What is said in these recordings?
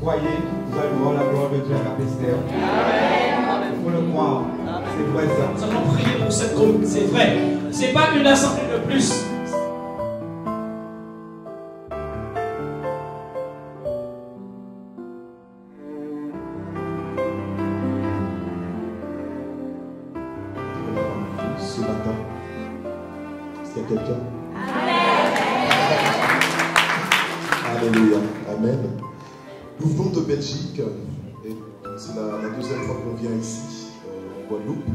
croyez, vous allez voir la gloire de Dieu à Capesterre. Il faut le croire. C'est vrai ça. Nous allons prier pour cette commune, c'est vrai. Ce n'est pas une assemblée de plus. Ce matin, est-ce qu'il y a quelqu'un? Alléluia, Amen. Nous venons de Belgique et c'est la deuxième fois qu'on vient ici en Guadeloupe.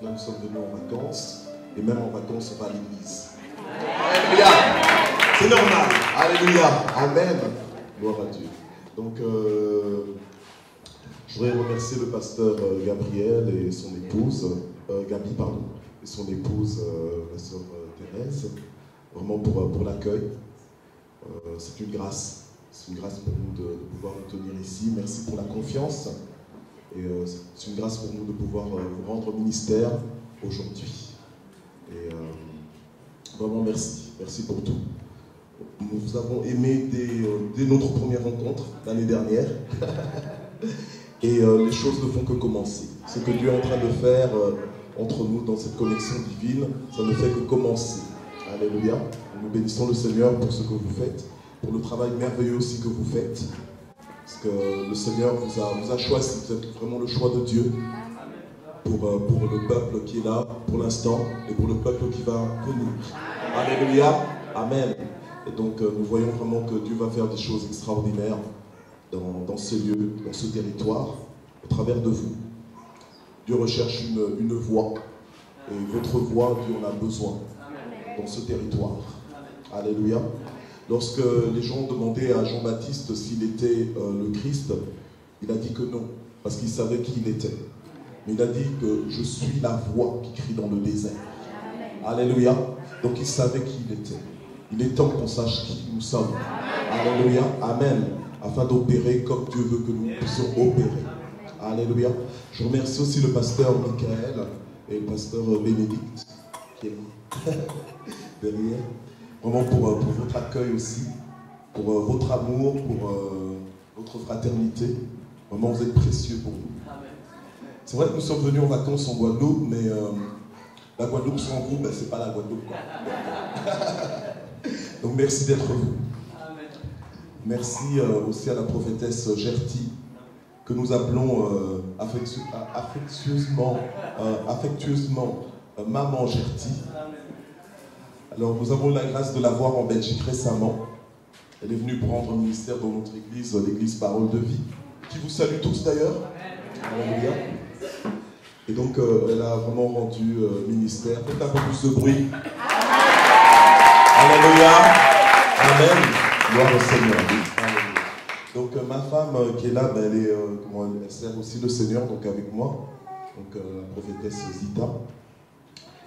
Là nous sommes venus en vacances et même en vacances on va à l'église. Alléluia, c'est normal. Alléluia, Amen. Gloire à Dieu. Donc je voudrais remercier le pasteur Gabriel et son épouse, Gabi pardon, et son épouse la sœur Thérèse, vraiment pour l'accueil. C'est une grâce pour nous de pouvoir nous tenir ici. Merci pour la confiance. Et c'est une grâce pour nous de pouvoir vous rendre ministère aujourd'hui. Et vraiment merci. Merci pour tout. Nous vous avons aimé dès notre première rencontre l'année dernière. Et les choses ne font que commencer. Ce que Dieu est en train de faire entre nous dans cette connexion divine, ça ne fait que commencer. Alléluia. Nous bénissons le Seigneur pour ce que vous faites, pour le travail merveilleux aussi que vous faites. Parce que le Seigneur vous a choisi, vous êtes vraiment le choix de Dieu pour le peuple qui est là pour l'instant et pour le peuple qui va venir. Alléluia. Amen. Et donc nous voyons vraiment que Dieu va faire des choses extraordinaires dans ce lieu, dans ce territoire, au travers de vous. Dieu recherche une voix. Et votre voix, Dieu en a besoin dans ce territoire. Alléluia. Lorsque les gens demandaient à Jean-Baptiste s'il était le Christ, il a dit que non, parce qu'il savait qui il était. Mais il a dit que je suis la voix qui crie dans le désert. Alléluia. Donc il savait qui il était. Il est temps qu'on sache qui nous sommes. Alléluia. Amen. Afin d'opérer comme Dieu veut que nous puissions opérer. Alléluia. Je remercie aussi le pasteur Michael et le pasteur Bénédicte qui est là. Derrière. Vraiment pour votre accueil aussi, pour votre amour, pour votre fraternité. Vraiment, vous êtes précieux pour nous. C'est vrai que nous sommes venus en vacances en Guadeloupe, mais la Guadeloupe sans vous, ben, c'est pas la Guadeloupe, quoi. Donc merci d'être vous. Merci aussi à la prophétesse Gertie, que nous appelons affectueusement Maman Gertie. Alors nous avons eu la grâce de la voir en Belgique récemment. Elle est venue prendre ministère dans notre église, l'église Parole de Vie, qui vous salue tous d'ailleurs. Alléluia. Et donc elle a vraiment rendu ministère. Faites un peu plus de bruit. Alléluia. Amen. Gloire au Seigneur. Donc ma femme qui est là, ben, elle sert aussi le Seigneur donc avec moi. Donc la prophétesse Zita.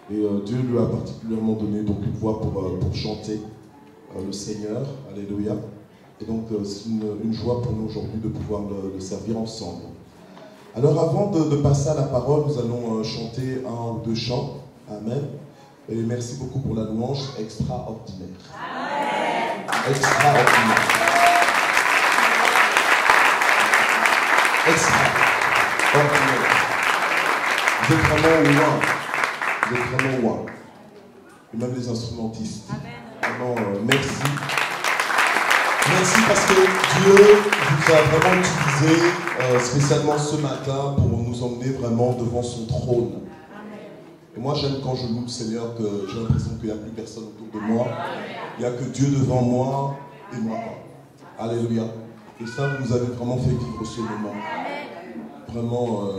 Et Dieu lui a particulièrement donné donc une voix pour chanter le Seigneur. Alléluia. Et donc c'est une joie pour nous aujourd'hui de pouvoir le servir ensemble. Alors avant de passer à la parole, nous allons chanter un ou deux chants. Amen. Et merci beaucoup pour la louange extraordinaire. Amen. Extraordinaire. Extraordinaire. Vous êtes vraiment loin. Vous êtes vraiment loin. Et même les instrumentistes. Amen. Vraiment, merci. Merci parce que Dieu vous a vraiment utilisé spécialement ce matin pour nous emmener vraiment devant son trône. Et moi j'aime quand je loue le Seigneur que j'ai l'impression qu'il n'y a plus personne autour de moi. Il n'y a que Dieu devant moi et moi. Alléluia. Et ça, vous nous avez vraiment fait vivre ce moment. Vraiment,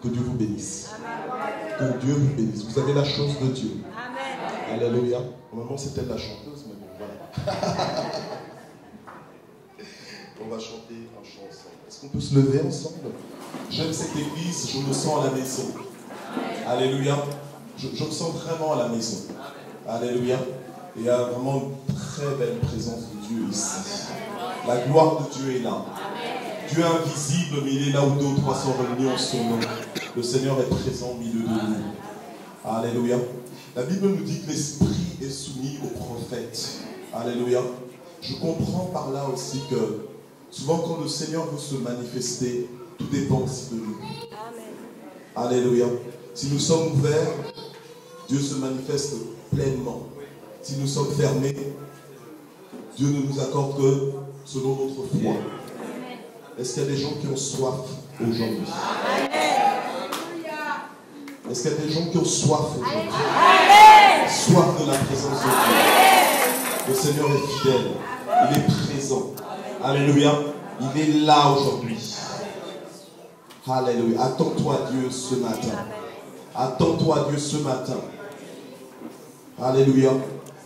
que Dieu vous bénisse. Que Dieu vous bénisse. Vous avez la chose de Dieu. Alléluia. Normalement c'était la chanteuse, mais bon, voilà. On va chanter un chant ensemble. Est-ce qu'on peut se lever ensemble? J'aime cette église, je me sens à la maison. Alléluia. Je me sens vraiment à la maison. Alléluia. Il y a vraiment une très belle présence de Dieu ici. La gloire de Dieu est là. Dieu est invisible, mais il est là où 2 ou 3 sont réunis en son nom. Le Seigneur est présent au milieu de nous. Alléluia. La Bible nous dit que l'esprit est soumis au prophète. Alléluia. Je comprends par là aussi que Souvent, quand le Seigneur veut se manifester, tout dépend aussi de nous. Alléluia. Si nous sommes ouverts, Dieu se manifeste pleinement. Si nous sommes fermés, Dieu ne nous accorde que selon notre foi. Est-ce qu'il y a des gens qui ont soif aujourd'hui? Est-ce qu'il y a des gens qui ont soif aujourd'hui? Soif de la présence de Dieu. Le Seigneur est fidèle. Il est présent. Alléluia. Il est là aujourd'hui. Alléluia. Attends-toi à Dieu ce matin. Attends-toi à Dieu ce matin. Alléluia.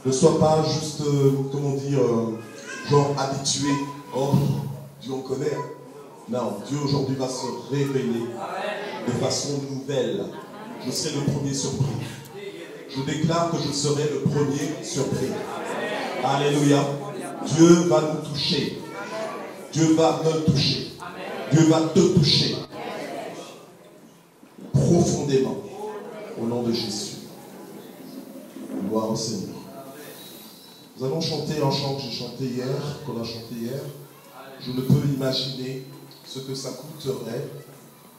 Ne sois pas juste, comment dire, genre habitué. Oh, Dieu on connaît. Non, Dieu aujourd'hui va se révéler de façon nouvelle. Je serai le premier surpris. Je déclare que je serai le premier surpris. Alléluia. Dieu va nous toucher. Dieu va me toucher. Dieu va te toucher. Profondément. Au nom de Jésus. Gloire au Seigneur. Nous allons chanter un chant que j'ai chanté hier, qu'on a chanté hier. Je ne peux imaginer ce que ça coûterait.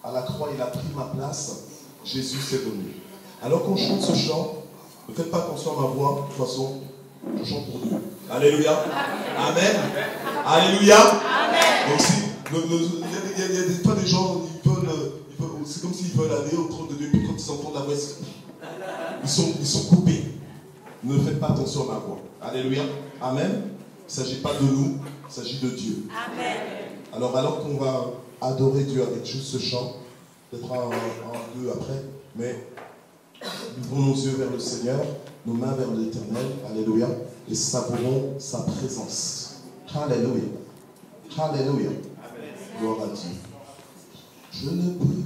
À la croix, il a pris ma place. Jésus s'est donné. Alors qu'on chante ce chant, ne faites pas attention à ma voix. De toute façon, je chante pour Dieu. Alléluia. Amen. Alléluia. Donc si, il y a des fois des gens, c'est comme s'ils veulent aller au trône de Dieu, puis quand ils entendent la voix, ils sont coupés. Ne faites pas attention à ma voix. Alléluia. Amen. Il ne s'agit pas de nous, il s'agit de Dieu. Amen. Alors qu'on va adorer Dieu avec juste ce chant, peut-être un, deux après, mais ouvrons nos yeux vers le Seigneur, nos mains vers l'Éternel, alléluia, et savourons sa présence. Alléluia. Alléluia. Gloire à Dieu. Je ne peux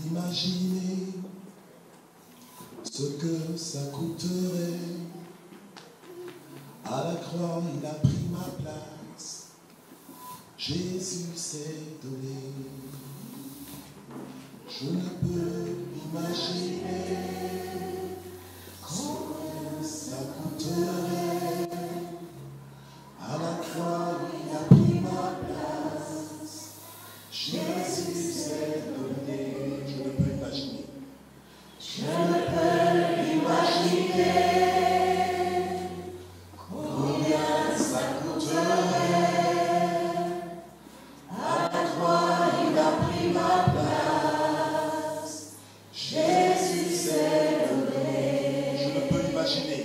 imaginer ce que ça coûterait. À la croix, il a pris ma place. Jésus s'est donné. Je ne peux imaginer combien ça coûterait. À la croix, il a pris ma place. Jésus s'est donné. Je ne peux imaginer. Je ne peux imaginer combien ça coûterait. À la croix, il a pris ma place. Jésus s'est donné. Je ne peux imaginer.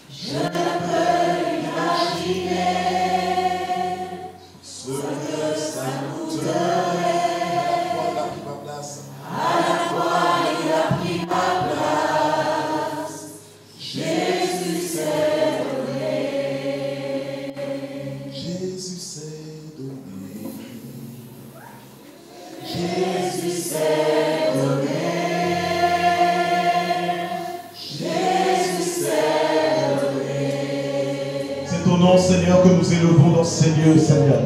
Je ne peux imaginer ce que ça coûterait. À la croix, il a pris ma place. Jésus s'est donné. Jésus s'est donné. Jésus s'est donné. Jésus s'est donné. C'est ton nom, Seigneur, que nous élevons dans ces lieux, Seigneur.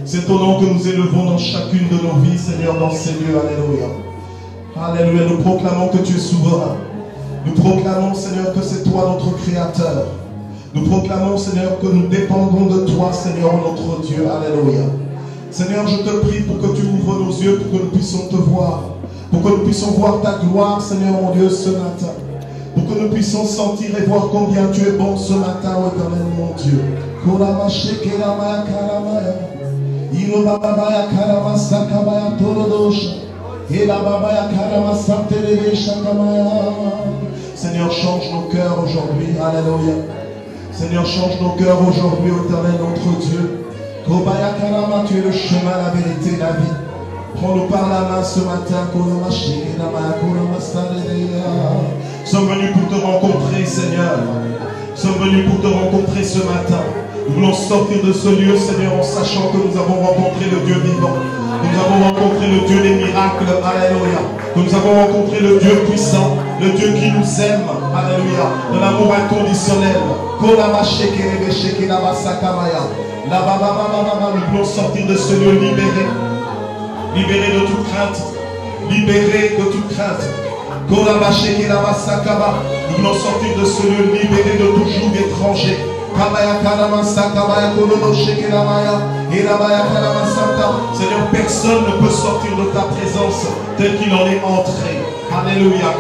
C'est ton nom que nous élevons dans chacune de nos vies, Seigneur, dans ces lieux. Alléluia. Alléluia. Nous proclamons que tu es souverain. Nous proclamons, Seigneur, que c'est toi notre Créateur. Nous proclamons, Seigneur, que nous dépendons de toi, Seigneur, notre Dieu. Alléluia. Seigneur, je te prie pour que tu ouvres nos yeux, pour que nous puissions te voir. Pour que nous puissions voir ta gloire, Seigneur, mon Dieu, ce matin. Pour que nous puissions sentir et voir combien tu es bon ce matin, ô Éternel, mon Dieu. Seigneur, change nos cœurs aujourd'hui. Alléluia. Seigneur, change nos cœurs aujourd'hui, ô Éternel, notre Dieu. Kobaya Karama, tu es le chemin, la vérité, la vie. Prends-nous par la main ce matin. Nous sommes venus pour te rencontrer, Seigneur. Nous sommes venus pour te rencontrer ce matin. Nous voulons sortir de ce lieu, Seigneur, en sachant que nous avons rencontré le Dieu vivant. Nous avons rencontré le Dieu des miracles. Alléluia. Nous avons rencontré le Dieu puissant, le Dieu qui nous aime. Alléluia. De l'amour inconditionnel. Nous voulons sortir de ce lieu libéré. Libéré de toute crainte. Libéré de toute crainte. Nous voulons sortir de ce lieu libéré de tout joug étranger. Seigneur, personne ne peut sortir de ta présence tel qu'il en est entré. Alléluia.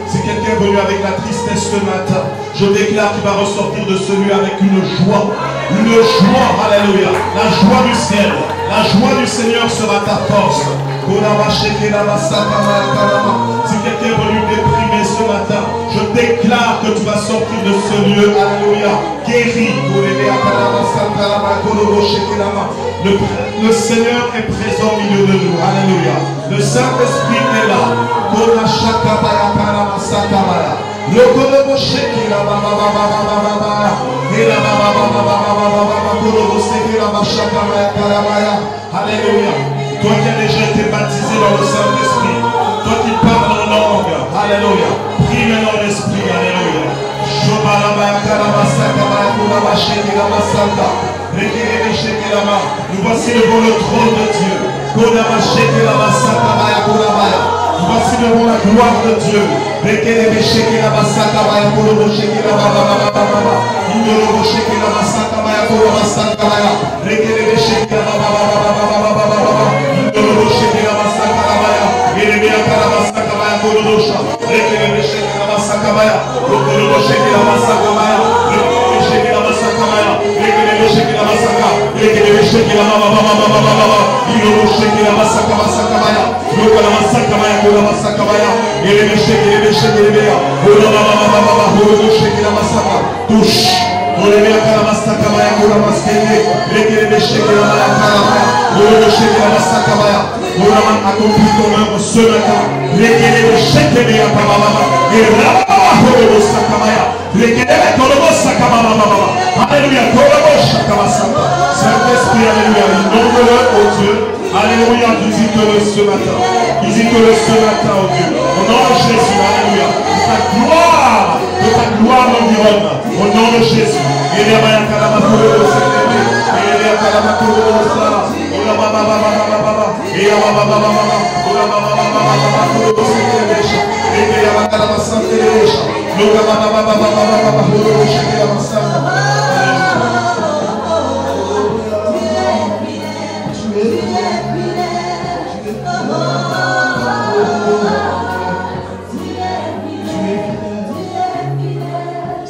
Si quelqu'un est venu avec la tristesse ce matin, je déclare qu'il va ressortir de celui avec une joie. Une joie, alléluia. La joie du ciel. La joie du Seigneur sera ta force. Si quelqu'un est venu déprimé ce matin, je déclare que tu vas sortir de ce lieu, alléluia, guéri. Le Seigneur est présent au milieu de nous, alléluia. Le Saint-Esprit est là. Alléluia. Toi qui as déjà été baptisé dans le Saint-Esprit, toi qui parles en langue, alléluia, prie maintenant l'Esprit, alléluia. Nous voici devant le trône de Dieu. Nous voici devant la gloire de Dieu. Accomplis ton œuvre ce matin. Alléluia. Saint-Esprit, alléluia. Inonde-le, oh Dieu. Alléluia. Visite-le ce matin. Visite-le ce matin, oh Dieu. Au nom de Jésus, alléluia. Que ta gloire l'environne. Au nom de Jésus.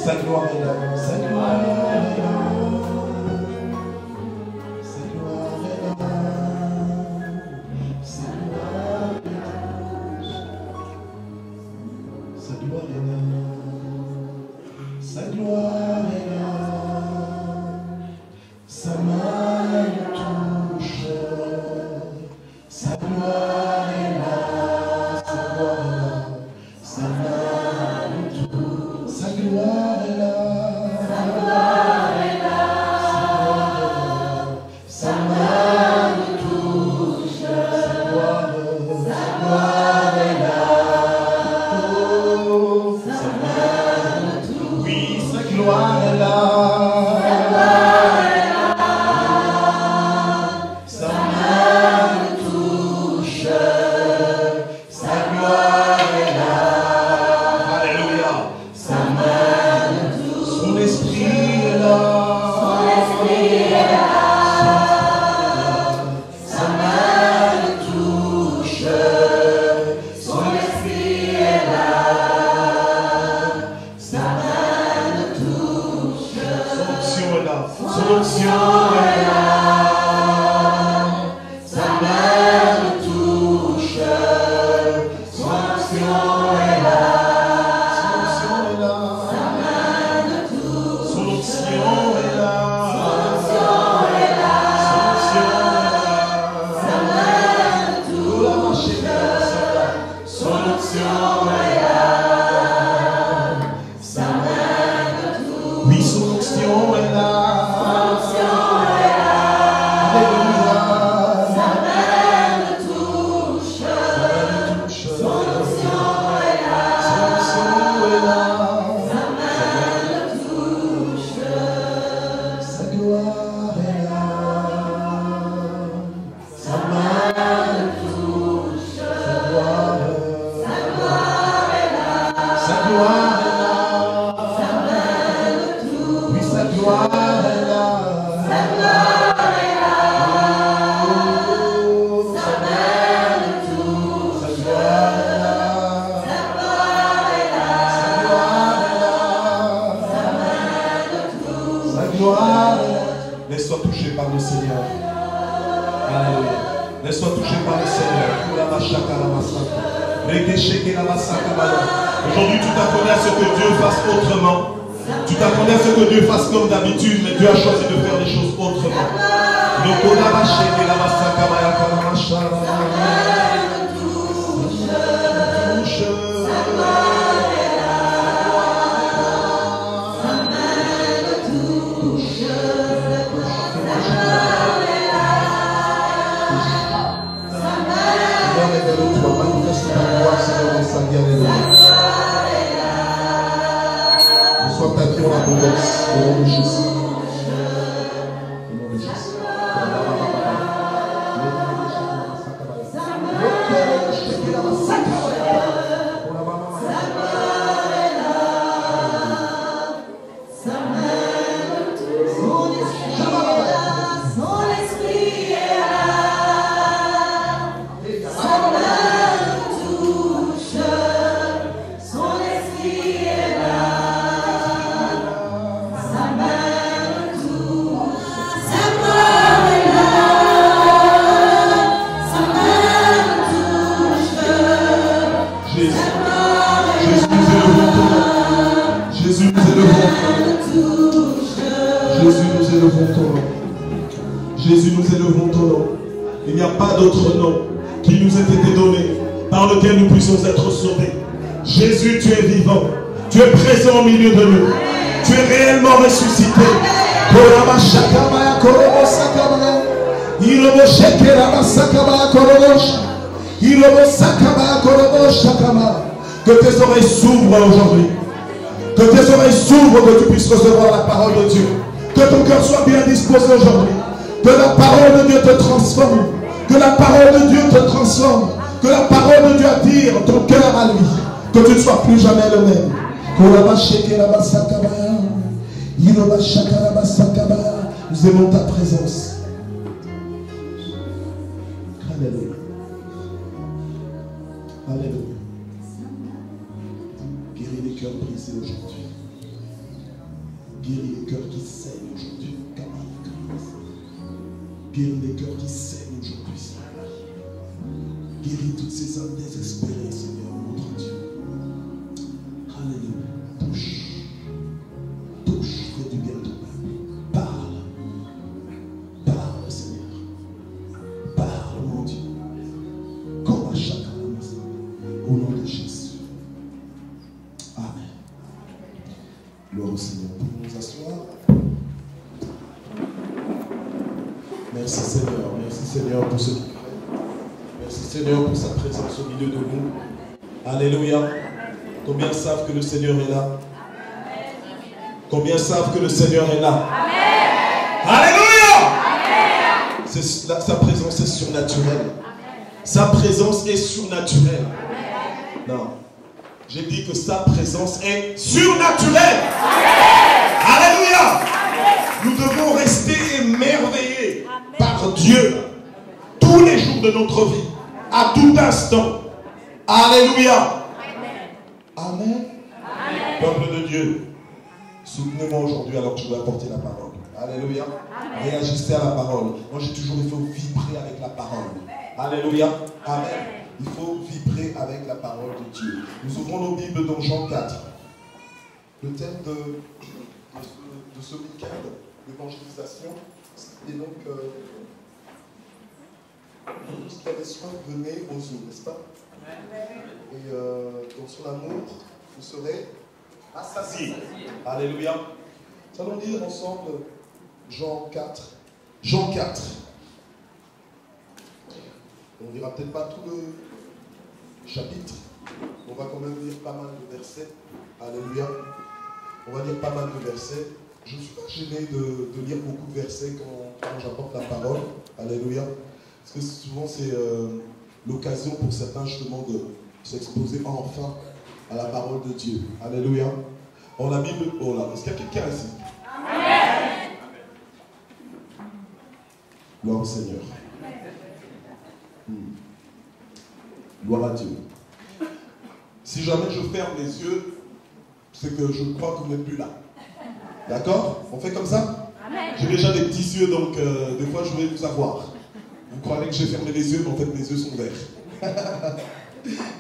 Sa gloire est là. Sa gloire est là. Sa gloire est là. Sa gloire est là. Sa gloire est là. Sa gloire est là. Sa main touche. Alléluia. Laisse-toi toucher par le Seigneur. Aujourd'hui, tu t'attendais à ce que Dieu fasse autrement. Tu t'attendais à ce que Dieu fasse comme d'habitude, mais Dieu a choisi de faire les choses autrement. Reçois ta vie en abondance au nom de Jésus. Au nom de Jésus. Jésus, nous élevons ton nom. Il n'y a pas d'autre nom qui nous ait été donné par lequel nous puissions être sauvés. Jésus, tu es vivant. Tu es présent au milieu de nous. Tu es réellement ressuscité. Que tes oreilles s'ouvrent aujourd'hui. Que tes oreilles s'ouvrent, que tu puisses recevoir la parole de Dieu. Que ton cœur soit bien disposé aujourd'hui. Que la parole de Dieu te transforme. Que la parole de Dieu te transforme. Que la parole de Dieu attire ton cœur à lui. Que tu ne sois plus jamais le même. Nous aimons ta présence. Alléluia. Alléluia. Guéris les cœurs brisés aujourd'hui. Guéris les cœurs qui saignent aujourd'hui. Guéris les cœurs qui saignent aujourd'hui, Seigneur. Guéris toutes ces âmes désespérées, Seigneur, notre Dieu. Alléluia. Touche. Touche. Fais du bien à ton peuple. Parle. Parle, Seigneur. Parle, mon Dieu. Comme à chacun de nous. Au nom de Jésus. Amen. Gloire au Seigneur. Pour nous asseoir. Merci Seigneur. Merci Seigneur pour ce qui crée. Merci Seigneur pour sa présence au milieu de nous. Alléluia. Combien savent que le Seigneur est là? Combien savent que le Seigneur est là? Alléluia. Sa présence est surnaturelle. Sa présence est surnaturelle. Non. J'ai dit que sa présence est surnaturelle. Alléluia. Nous devons rester émerveillés par Dieu tous les jours de notre vie, à tout instant. Alléluia. Amen. Peuple de Dieu, soutenez-moi aujourd'hui alors que je vais apporter la parole. Alléluia. Réagissez à la parole. Moi j'ai toujours, il faut vibrer avec la parole. Alléluia. Amen. Il faut vibrer avec la parole de Dieu. Nous ouvrons nos Bibles dans Jean 4. Le thème de ce week-end d'évangélisation, et donc tous qui avaient soif, venez aux eaux, n'est-ce pas? Et dans son amour, vous serez assasiés. Alléluia. Nous allons lire ensemble Jean 4. Jean 4. On ne lira peut-être pas tout le chapitre. On va quand même lire pas mal de versets. Alléluia. On va lire pas mal de versets. Je ne suis pas gêné de lire beaucoup de versets quand j'apporte la parole. Alléluia. Parce que souvent c'est l'occasion pour certains justement de s'exposer enfin à la parole de Dieu. Alléluia. On la Bible. Oh là, est-ce qu'il y a quelqu'un ici? Amen. Gloire au Seigneur. Gloire à Dieu. Si jamais je ferme les yeux, c'est que je crois que vous n'êtes plus là. D'accord? On fait comme ça? J'ai déjà des petits yeux, donc des fois je vais vous avoir. Vous croyez que j'ai fermé les yeux, mais en fait mes yeux sont verts.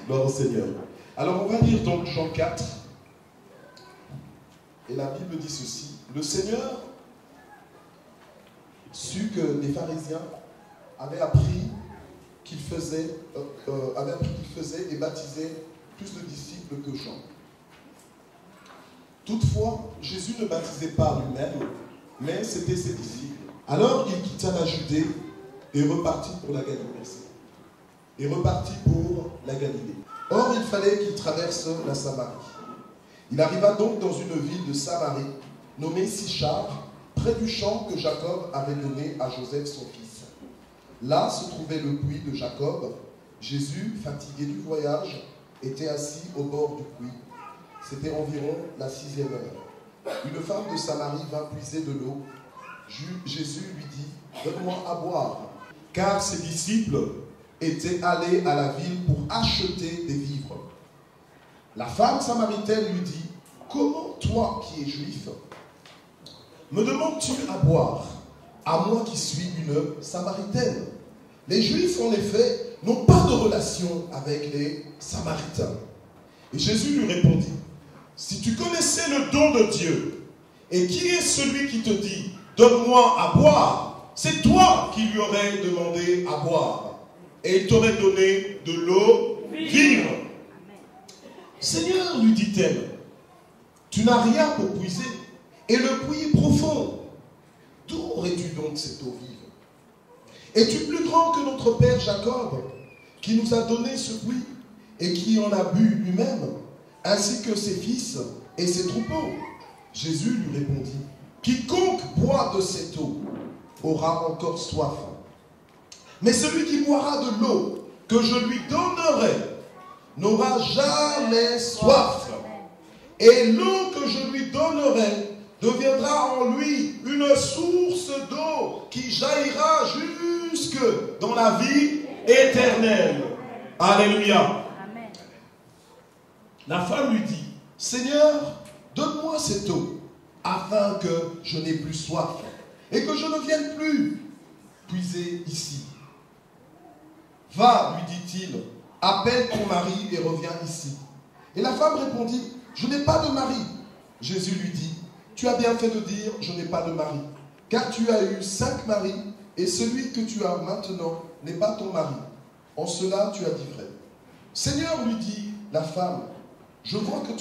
Gloire au Seigneur. Alors on va lire donc Jean 4. Et la Bible dit ceci. Le Seigneur sut que les pharisiens avaient appris qu'il faisait et baptisait plus de disciples que Jean. Toutefois, Jésus ne baptisait pas lui-même, mais c'était ses disciples. Alors il quitta la Judée et repartit pour la Galilée. Or, il fallait qu'il traverse la Samarie. Il arriva donc dans une ville de Samarie, nommée Sychar, près du champ que Jacob avait donné à Joseph son fils. Là se trouvait le puits de Jacob. Jésus, fatigué du voyage, était assis au bord du puits. C'était environ la 6e heure. Une femme de Samarie vint puiser de l'eau. Jésus lui dit, « Donne-moi à boire. » Car ses disciples étaient allés à la ville pour acheter des vivres. La femme samaritaine lui dit, « Comment toi qui es juif, me demandes-tu à boire, à moi qui suis une Samaritaine? Les Juifs, en effet, n'ont pas de relation avec les Samaritains. » Et Jésus lui répondit, « Si tu connaissais le don de Dieu, et qui est celui qui te dit, donne-moi à boire, c'est toi qui lui aurais demandé à boire, et il t'aurait donné de l'eau vive. » Seigneur, lui dit-elle, tu n'as rien pour puiser, et le puits est profond. D'où aurais-tu donc cette eau vive? Es-tu plus grand que notre père Jacob, qui nous a donné ce puits, et qui en a bu lui-même, ainsi que ses fils et ses troupeaux? Jésus lui répondit, quiconque boit de cette eau aura encore soif. Mais celui qui boira de l'eau que je lui donnerai n'aura jamais soif. Et l'eau que je lui donnerai deviendra en lui une source d'eau qui jaillira jusque dans la vie éternelle. Alléluia. Amen. La femme lui dit, Seigneur, donne-moi cette eau, afin que je n'ai plus soif, et que je ne vienne plus puiser ici. Va, lui dit-il, appelle ton mari et reviens ici. Et la femme répondit, je n'ai pas de mari. Jésus lui dit, tu as bien fait de dire, je n'ai pas de mari, car tu as eu 5 maris, et celui que tu as maintenant n'est pas ton mari. En cela, tu as dit vrai. Seigneur, lui dit la femme, je vois que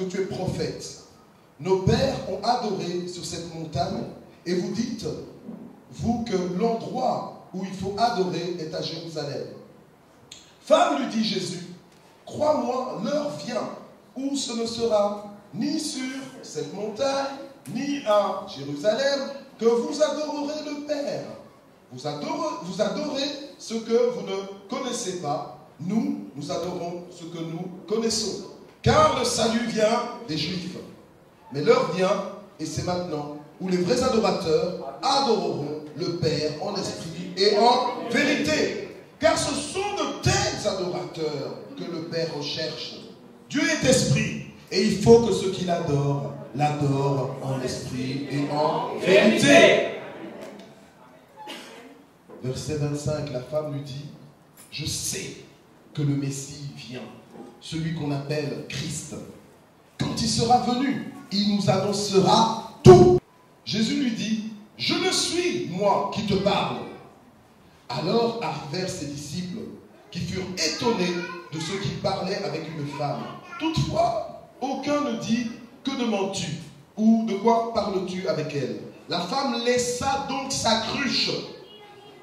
tu es prophète. Nos pères ont adoré sur cette montagne, et vous dites, vous, que l'endroit où il faut adorer est à Jérusalem. Femme, lui dit Jésus, crois-moi, l'heure vient où ce ne sera ni sur cette montagne, ni à Jérusalem, que vous adorerez le Père. Vous adorez ce que vous ne connaissez pas. Nous adorons ce que nous connaissons. Car le salut vient des Juifs. Mais l'heure vient, et c'est maintenant, où les vrais adorateurs adoreront le Père en esprit et en vérité. Car ce sont de tels adorateurs que le Père recherche. Dieu est esprit, et il faut que ceux qui l'adorent, l'adorent en esprit et en vérité. Verset 25, la femme lui dit, je sais que le Messie vient, celui qu'on appelle Christ. Quand il sera venu, il nous annoncera tout. Jésus lui dit, je le suis, moi, qui te parle. Alors arrivèrent ses disciples, qui furent étonnés de ce qu'il parlait avec une femme. Toutefois, aucun ne dit, que demandes-tu? Ou de quoi parles-tu avec elle? La femme laissa donc sa cruche.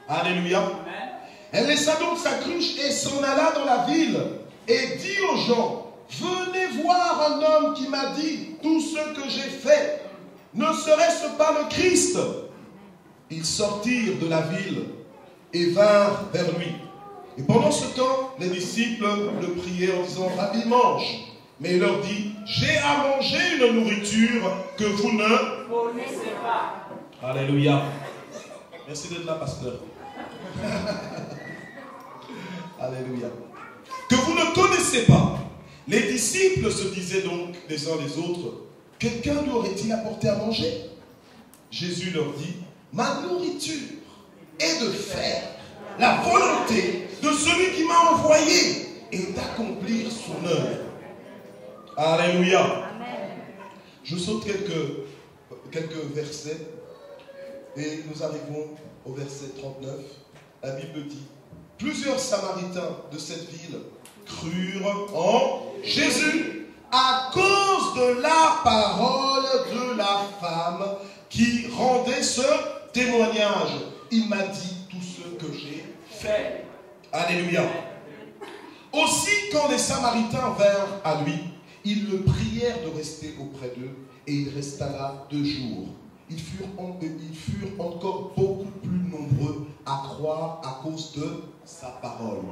Alléluia. Elle laissa donc sa cruche et s'en alla dans la ville et dit aux gens, venez voir un homme qui m'a dit tout ce que j'ai fait. Ne serait-ce pas le Christ? Ils sortirent de la ville et vinrent vers lui. Et pendant ce temps, les disciples le priaient en disant, Rabbi, mange. Mais il leur dit, j'ai à manger une nourriture que vous ne connaissez pas. Alléluia. Merci d'être là, pasteur. Alléluia. Que vous ne connaissez pas. Les disciples se disaient donc les uns les autres, quelqu'un lui aurait-il apporté à manger? Jésus leur dit, ma nourriture est de faire la volonté de celui qui m'a envoyé et d'accomplir son œuvre. Alléluia. Amen. Je saute quelques versets et nous arrivons au verset 39. La Bible dit: plusieurs Samaritains de cette ville crurent en Jésus à cause de la parole de la femme qui rendait ce témoignage. Il m'a dit tout ce que j'ai fait. Alléluia. Aussi, quand les Samaritains vinrent à lui, ils le prièrent de rester auprès d'eux, et il resta là 2 jours. Ils furent encore beaucoup plus nombreux à croire à cause de sa parole.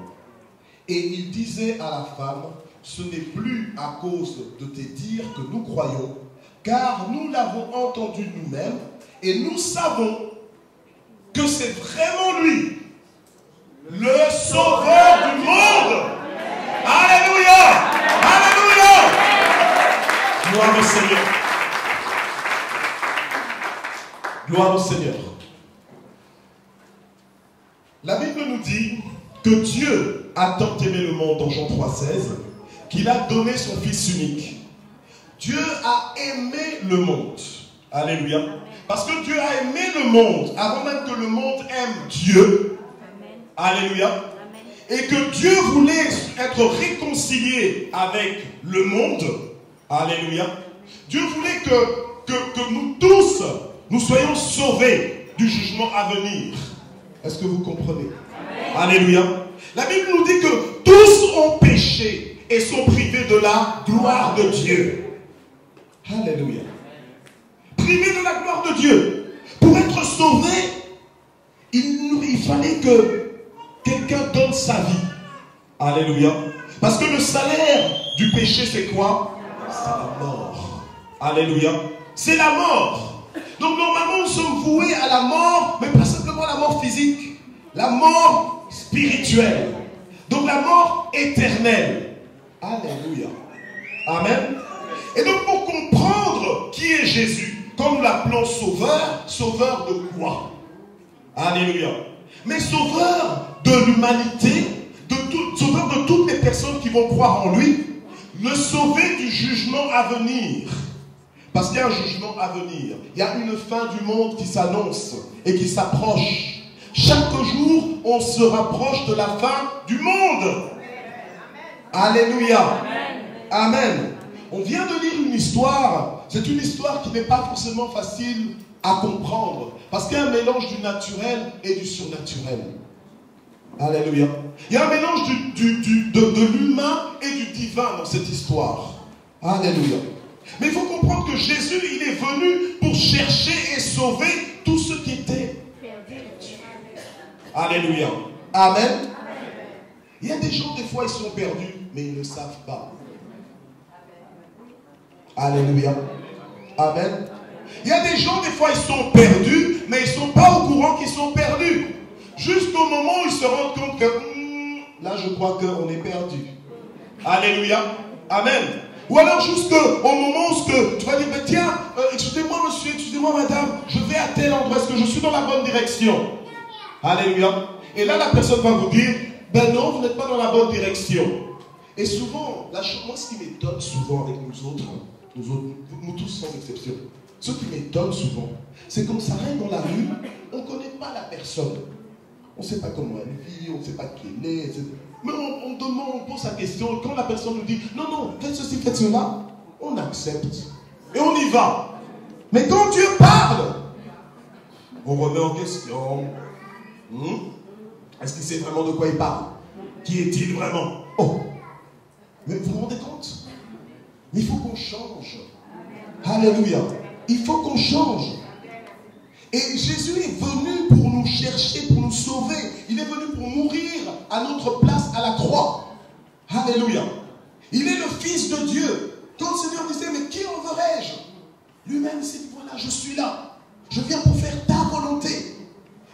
Et il disait à la femme: ce n'est plus à cause de tes dires que nous croyons, car nous l'avons entendu nous-mêmes, et nous savons que c'est vraiment lui, le Sauveur du monde. Alléluia! Alléluia! Gloire au Seigneur. Gloire au Seigneur. La Bible nous dit que Dieu a tant aimé le monde en Jean 3,16 qu'il a donné son Fils unique. Dieu a aimé le monde. Alléluia. Parce que Dieu a aimé le monde avant même que le monde aime Dieu. Alléluia. Et que Dieu voulait être réconcilié avec le monde. Alléluia. Dieu voulait que nous tous, nous soyons sauvés du jugement à venir. Est-ce que vous comprenez? Alléluia. La Bible nous dit que tous ont péché et sont privés de la gloire de Dieu. Alléluia. Privés de la gloire de Dieu. Pour être sauvé, il fallait que quelqu'un donne sa vie. Alléluia. Parce que le salaire du péché, c'est quoi? C'est la mort. Alléluia. C'est la mort. Donc normalement, nous sommes voués à la mort, mais pas simplement la mort physique. La mort spirituelle. Donc la mort éternelle. Alléluia. Amen. Et donc pour comprendre qui est Jésus, comme nous l'appelons sauveur, sauveur de quoi? Alléluia. Mais sauveur de l'humanité, sauveur de toutes les personnes qui vont croire en lui, le sauver du jugement à venir. Parce qu'il y a un jugement à venir. Il y a une fin du monde qui s'annonce et qui s'approche. Chaque jour, on se rapproche de la fin du monde. Alléluia. Amen. On vient de lire une histoire. C'est une histoire qui n'est pas forcément facile à comprendre. Parce qu'il y a un mélange du naturel et du surnaturel. Alléluia. Il y a un mélange de l'humain et du divin dans cette histoire. Alléluia. Mais il faut comprendre que Jésus, il est venu pour chercher et sauver tous ceux qui étaient perdus. Alléluia. Amen. Il y a des gens, des fois, ils sont perdus, mais ils ne savent pas. Alléluia. Amen. Il y a des gens, des fois, ils sont perdus, mais ils ne sont pas au courant qu'ils sont perdus. Jusqu'au moment où ils se rendent compte que, là, je crois qu'on est perdu. Alléluia. Amen. Ou alors jusqu'au moment où tu vas dire, tiens, excusez-moi monsieur, excusez-moi madame, je vais à tel endroit, est-ce que je suis dans la bonne direction? Alléluia. Et là, la personne va vous dire, ben non, vous n'êtes pas dans la bonne direction. Et souvent, moi, ce qui m'étonne souvent avec nous autres, nous tous sans exception, ce qui m'étonne souvent, c'est qu'on s'arrête dans la rue, on ne connaît pas la personne. On ne sait pas comment elle vit, on ne sait pas qui elle est, etc. Mais on demande, on pose la question, et quand la personne nous dit, non, non, faites ceci, faites cela, on accepte. Et on y va. Mais quand Dieu parle, on remet en question. Est-ce qu'il sait vraiment de quoi il parle? Qui est-il vraiment? Oh! Mais vous vous rendez compte? Il faut qu'on change. Alléluia. Il faut qu'on change. Et Jésus est venu pour nous chercher, pour nous sauver. Il est venu pour mourir à notre place à la croix. Alléluia. Il est le Fils de Dieu. Quand le Seigneur disait, mais qui enverrai-je? Lui-même dit, voilà, je suis là. Je viens pour faire ta volonté.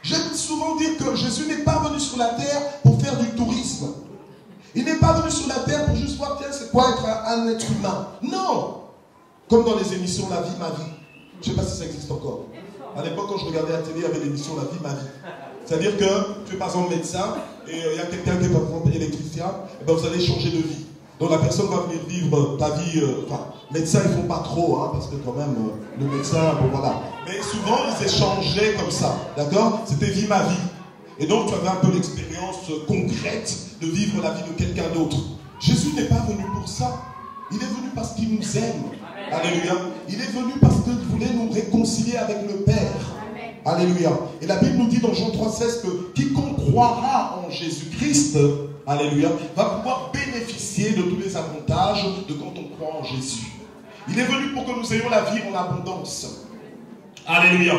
J'aime souvent dire que Jésus n'est pas venu sur la terre pour faire du tourisme. Il n'est pas venu sur la terre pour juste voir, tiens, c'est quoi être un être humain. Non. Comme dans les émissions La vie, ma vie. Je ne sais pas si ça existe encore. À l'époque, quand je regardais la télé, il y avait l'émission La vie, ma vie. C'est-à-dire que tu es par exemple médecin et il y a quelqu'un qui est par exemple électricien, et ben vous allez changer de vie. Donc la personne va venir vivre ta vie, médecins ils font pas trop, hein, parce que quand même, le médecin, bon voilà. Mais souvent ils échangeaient comme ça, d'accord? C'était vie ma vie. Et donc tu avais un peu l'expérience concrète de vivre la vie de quelqu'un d'autre. Jésus n'est pas venu pour ça. Il est venu parce qu'il nous aime. Alléluia. Il est venu parce qu'il voulait nous réconcilier avec le Père. Alléluia. Et la Bible nous dit dans Jean 3,16 que quiconque croira en Jésus-Christ, alléluia, va pouvoir bénéficier de tous les avantages de quand on croit en Jésus. Il est venu pour que nous ayons la vie en abondance. Alléluia.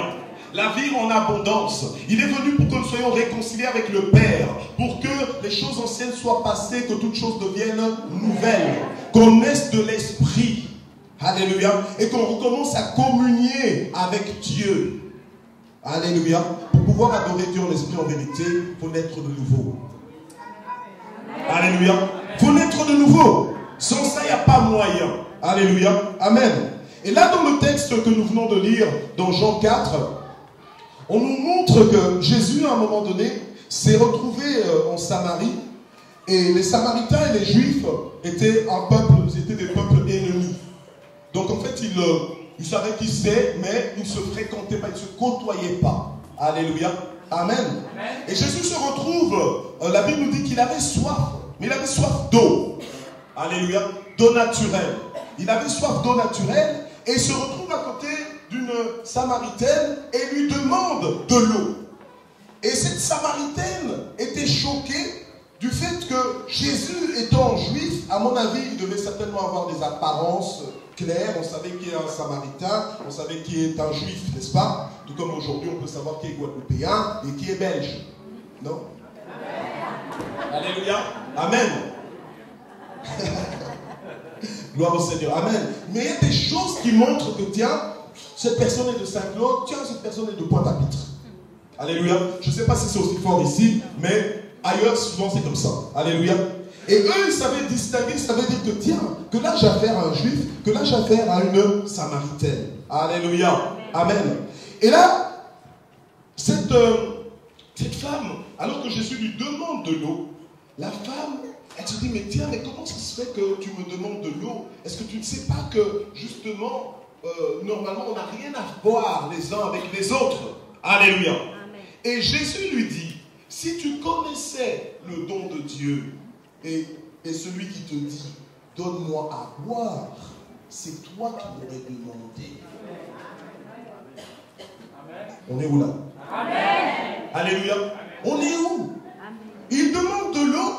La vie en abondance. Il est venu pour que nous soyons réconciliés avec le Père, pour que les choses anciennes soient passées, que toutes choses deviennent nouvelles, qu'on naisse de l'Esprit. Alléluia. Et qu'on recommence à communier avec Dieu. Alléluia. Pour pouvoir adorer Dieu en esprit en vérité, il faut naître de nouveau. Alléluia. Il faut naître de nouveau. Sans ça, il n'y a pas moyen. Alléluia. Amen. Et là, dans le texte que nous venons de lire, dans Jean 4, on nous montre que Jésus, à un moment donné, s'est retrouvé en Samarie. Et les Samaritains et les Juifs étaient des peuples ennemis. Donc en fait, ils savaient qui c'est, mais ils ne se fréquentaient pas, ils ne se côtoyaient pas. Alléluia. Amen. Et Jésus se retrouve, la Bible nous dit qu'il avait soif, mais il avait soif d'eau. Alléluia. D'eau naturelle. Il avait soif d'eau naturelle et il se retrouve à côté d'une Samaritaine et lui demande de l'eau. Et cette Samaritaine était choquée du fait que Jésus étant juif, à mon avis, il devait certainement avoir des apparences claires. On savait qui est un Samaritain, on savait qui est un juif, n'est-ce pas? Tout comme aujourd'hui, on peut savoir qui est guadeloupéen et qui est belge. Non? Alléluia. Amen. Gloire au Seigneur. Amen. Mais il y a des choses qui montrent que, tiens, cette personne est de Saint-Claude, tiens, cette personne est de Pointe-à-Pitre. Alléluia. Je ne sais pas si c'est aussi fort ici, mais ailleurs, souvent, c'est comme ça. Alléluia. Et eux, ils savaient distinguer, ça veut dire que, tiens, que là, j'ai affaire à un juif, que là, j'ai affaire à une Samaritaine. Alléluia. Amen. Et là, cette femme, alors que Jésus lui demande de l'eau, la femme, elle se dit, mais tiens, mais comment ça se fait que tu me demandes de l'eau? Est-ce que tu ne sais pas que, justement, normalement, on n'a rien à voir les uns avec les autres? Alléluia. Amen. Et Jésus lui dit, si tu connaissais le don de Dieu et celui qui te dit, donne-moi à boire, c'est toi qui m'aurais demandé. Amen. On est où là? Amen. Alléluia. On est où? Amen. Il demande de l'eau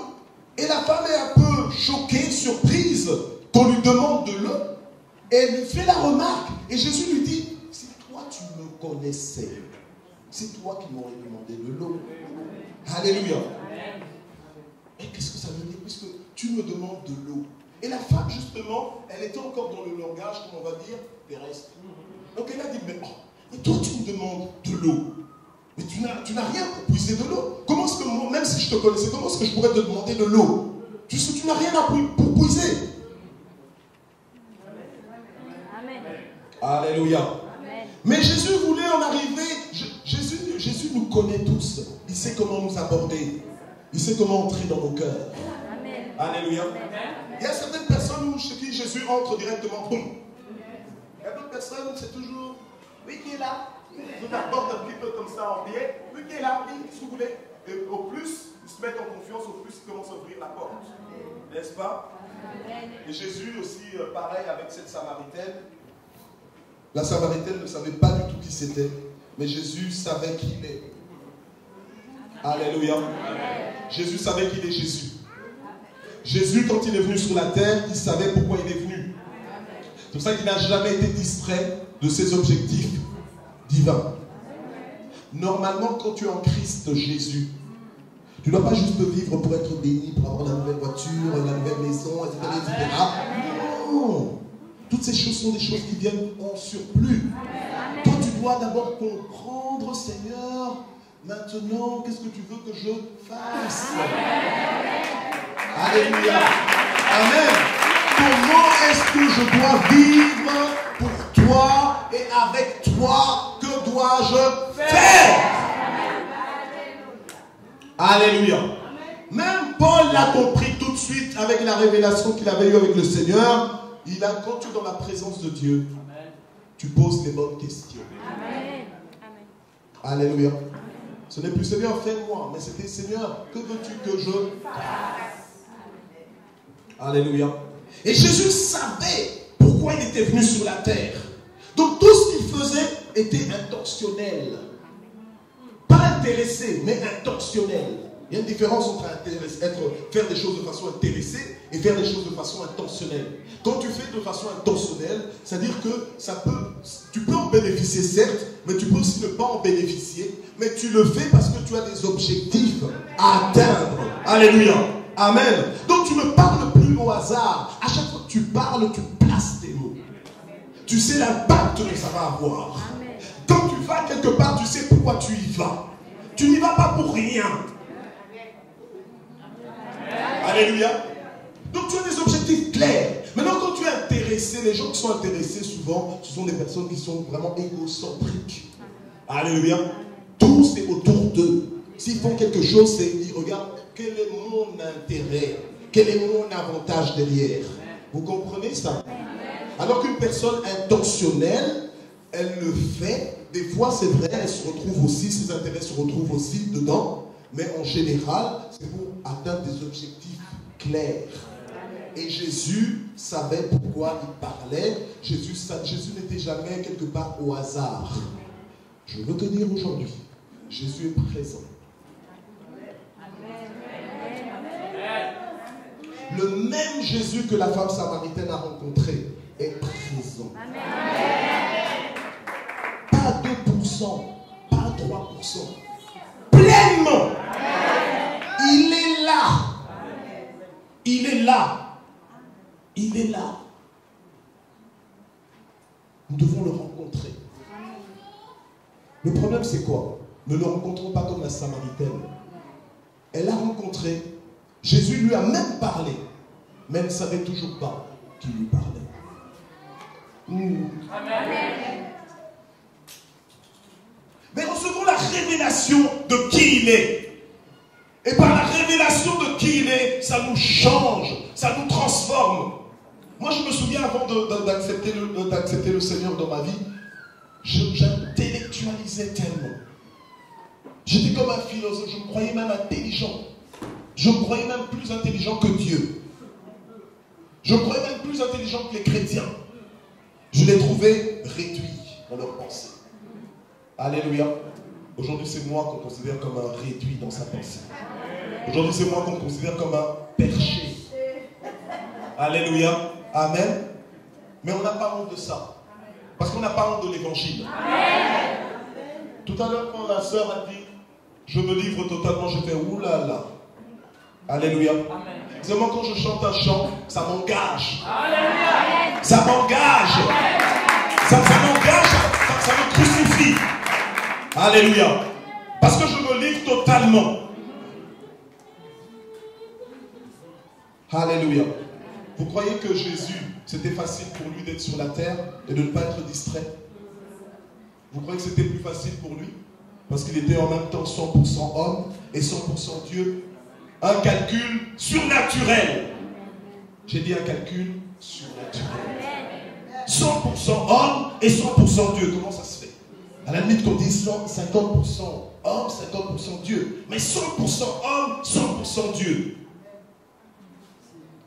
et la femme est un peu choquée, surprise qu'on lui demande de l'eau. Et elle lui fait la remarque. Et Jésus lui dit, si toi tu me connaissais, c'est toi qui m'aurais demandé de l'eau. Alléluia. Et qu'est-ce que ça veut dire? Puisque tu me demandes de l'eau. Et la femme, justement, elle était encore dans le langage, comme on va dire, terrestre. Donc elle a dit, mais toi tu me demandes de l'eau. Mais tu n'as rien pour puiser de l'eau. Comment est-ce que moi, même si je te connaissais, comment est-ce que je pourrais te demander de l'eau? Puisque tu n'as rien pour puiser. Amen. Alléluia. Amen. Mais Jésus voulait en arriver. Jésus nous connaît tous. Il sait comment nous aborder. Il sait comment entrer dans nos cœurs. Amen. Alléluia. Amen. Il y a certaines personnes chez qui Jésus entre directement. Boum. Il y a d'autres personnes, c'est toujours, oui, qui est là? Vous t'apporte un petit peu comme ça en biais. Oui, qui est là? Oui, qu'est-ce que vous voulez? Et au plus, ils se mettent en confiance, au plus, ils commencent à ouvrir la porte. N'est-ce pas? Amen. Et Jésus aussi, pareil avec cette Samaritaine. La Samaritaine ne savait pas du tout qui c'était. Mais Jésus savait qui il est. Alléluia. Amen. Jésus savait qu'il est Jésus. Jésus, quand il est venu sur la terre, il savait pourquoi il est venu. C'est pour ça qu'il n'a jamais été distrait de ses objectifs divins. Normalement, quand tu es en Christ Jésus, tu ne dois pas juste vivre pour être béni, pour avoir la nouvelle voiture, la nouvelle maison, etc. Non. Toutes ces choses sont des choses qui viennent en surplus. Toi, tu dois d'abord comprendre, Seigneur, maintenant, qu'est-ce que tu veux que je fasse? Alléluia. Amen. Comment est-ce que je dois vivre pour toi et avec toi? Que dois-je faire? Alléluia. Même Paul l'a compris tout de suite avec la révélation qu'il avait eue avec le Seigneur. Quand tu es dans la présence de Dieu, tu poses les bonnes questions. Amen. Alléluia. Ce n'est plus Seigneur, fais-moi, mais c'était Seigneur, que veux-tu que je fasse? Alléluia. Et Jésus savait pourquoi il était venu sur la terre. Donc tout ce qu'il faisait était intentionnel. Pas intéressé, mais intentionnel. Il y a une différence entre faire des choses de façon intéressée et faire des choses de façon intentionnelle. Quand tu fais de façon intentionnelle, c'est-à-dire que tu peux en bénéficier certes, mais tu peux aussi ne pas en bénéficier. Mais tu le fais parce que tu as des objectifs à atteindre. Alléluia. Amen. Donc tu ne parles plus au hasard. À chaque fois que tu parles, tu places tes mots. Tu sais l'impact que ça va avoir. Quand tu vas quelque part, tu sais pourquoi tu y vas. Tu n'y vas pas pour rien. Alléluia. Donc tu as des objectifs clairs. Maintenant, quand tu es intéressé, les gens qui sont intéressés souvent, ce sont des personnes qui sont vraiment égocentriques. Alléluia. Tout c'est autour d'eux. S'ils font quelque chose, ils regardent quel est mon intérêt, quel est mon avantage derrière. Vous comprenez ça? Alors qu'une personne intentionnelle, elle le fait. Des fois, c'est vrai, elle se retrouve aussi, ses intérêts se retrouvent aussi dedans. Mais en général, c'est pour atteindre des objectifs clairs. Et Jésus savait pourquoi il parlait. Jésus n'était jamais quelque part au hasard. Je veux te dire aujourd'hui, Jésus est présent. Le même Jésus que la femme samaritaine a rencontré est présent. Pas 2%, pas 3%. Pleinement. Il est là. Il est là. Il est là. Nous devons le rencontrer. Le problème, c'est quoi? Ne le rencontrons pas comme la Samaritaine. Elle l'a rencontré. Jésus lui a même parlé. Mais elle ne savait toujours pas qu'il lui parlait. Amen. Mais recevons la révélation de qui il est. Et par la révélation de qui il est, ça nous change, ça nous transforme. Moi, je me souviens avant d'accepter le Seigneur dans ma vie, j'intellectualisais tellement. J'étais comme un philosophe, je me croyais même intelligent. Je me croyais même plus intelligent que Dieu. Je me croyais même plus intelligent que les chrétiens. Je les trouvais réduits dans leur pensée. Alléluia. Aujourd'hui, c'est moi qu'on considère comme un réduit dans sa pensée. Aujourd'hui, c'est moi qu'on considère comme un perché. Alléluia. Amen. Mais on n'a pas honte de ça. Parce qu'on n'a pas honte de l'évangile. Tout à l'heure, quand la sœur a dit, je me livre totalement, je fais oulala. Alléluia. Seulement quand je chante un chant, ça m'engage. Ça m'engage. Ça m'engage. Ça me crucifie. Alléluia. Parce que je me livre totalement. Alléluia. Vous croyez que Jésus, c'était facile pour lui d'être sur la terre et de ne pas être distrait? Vous croyez que c'était plus facile pour lui? Parce qu'il était en même temps 100% homme et 100% Dieu. Un calcul surnaturel. J'ai dit un calcul surnaturel. 100% homme et 100% Dieu. Comment ça se fait? À la limite qu'on dit 50% homme, 50% Dieu. Mais 100% homme, 100% Dieu.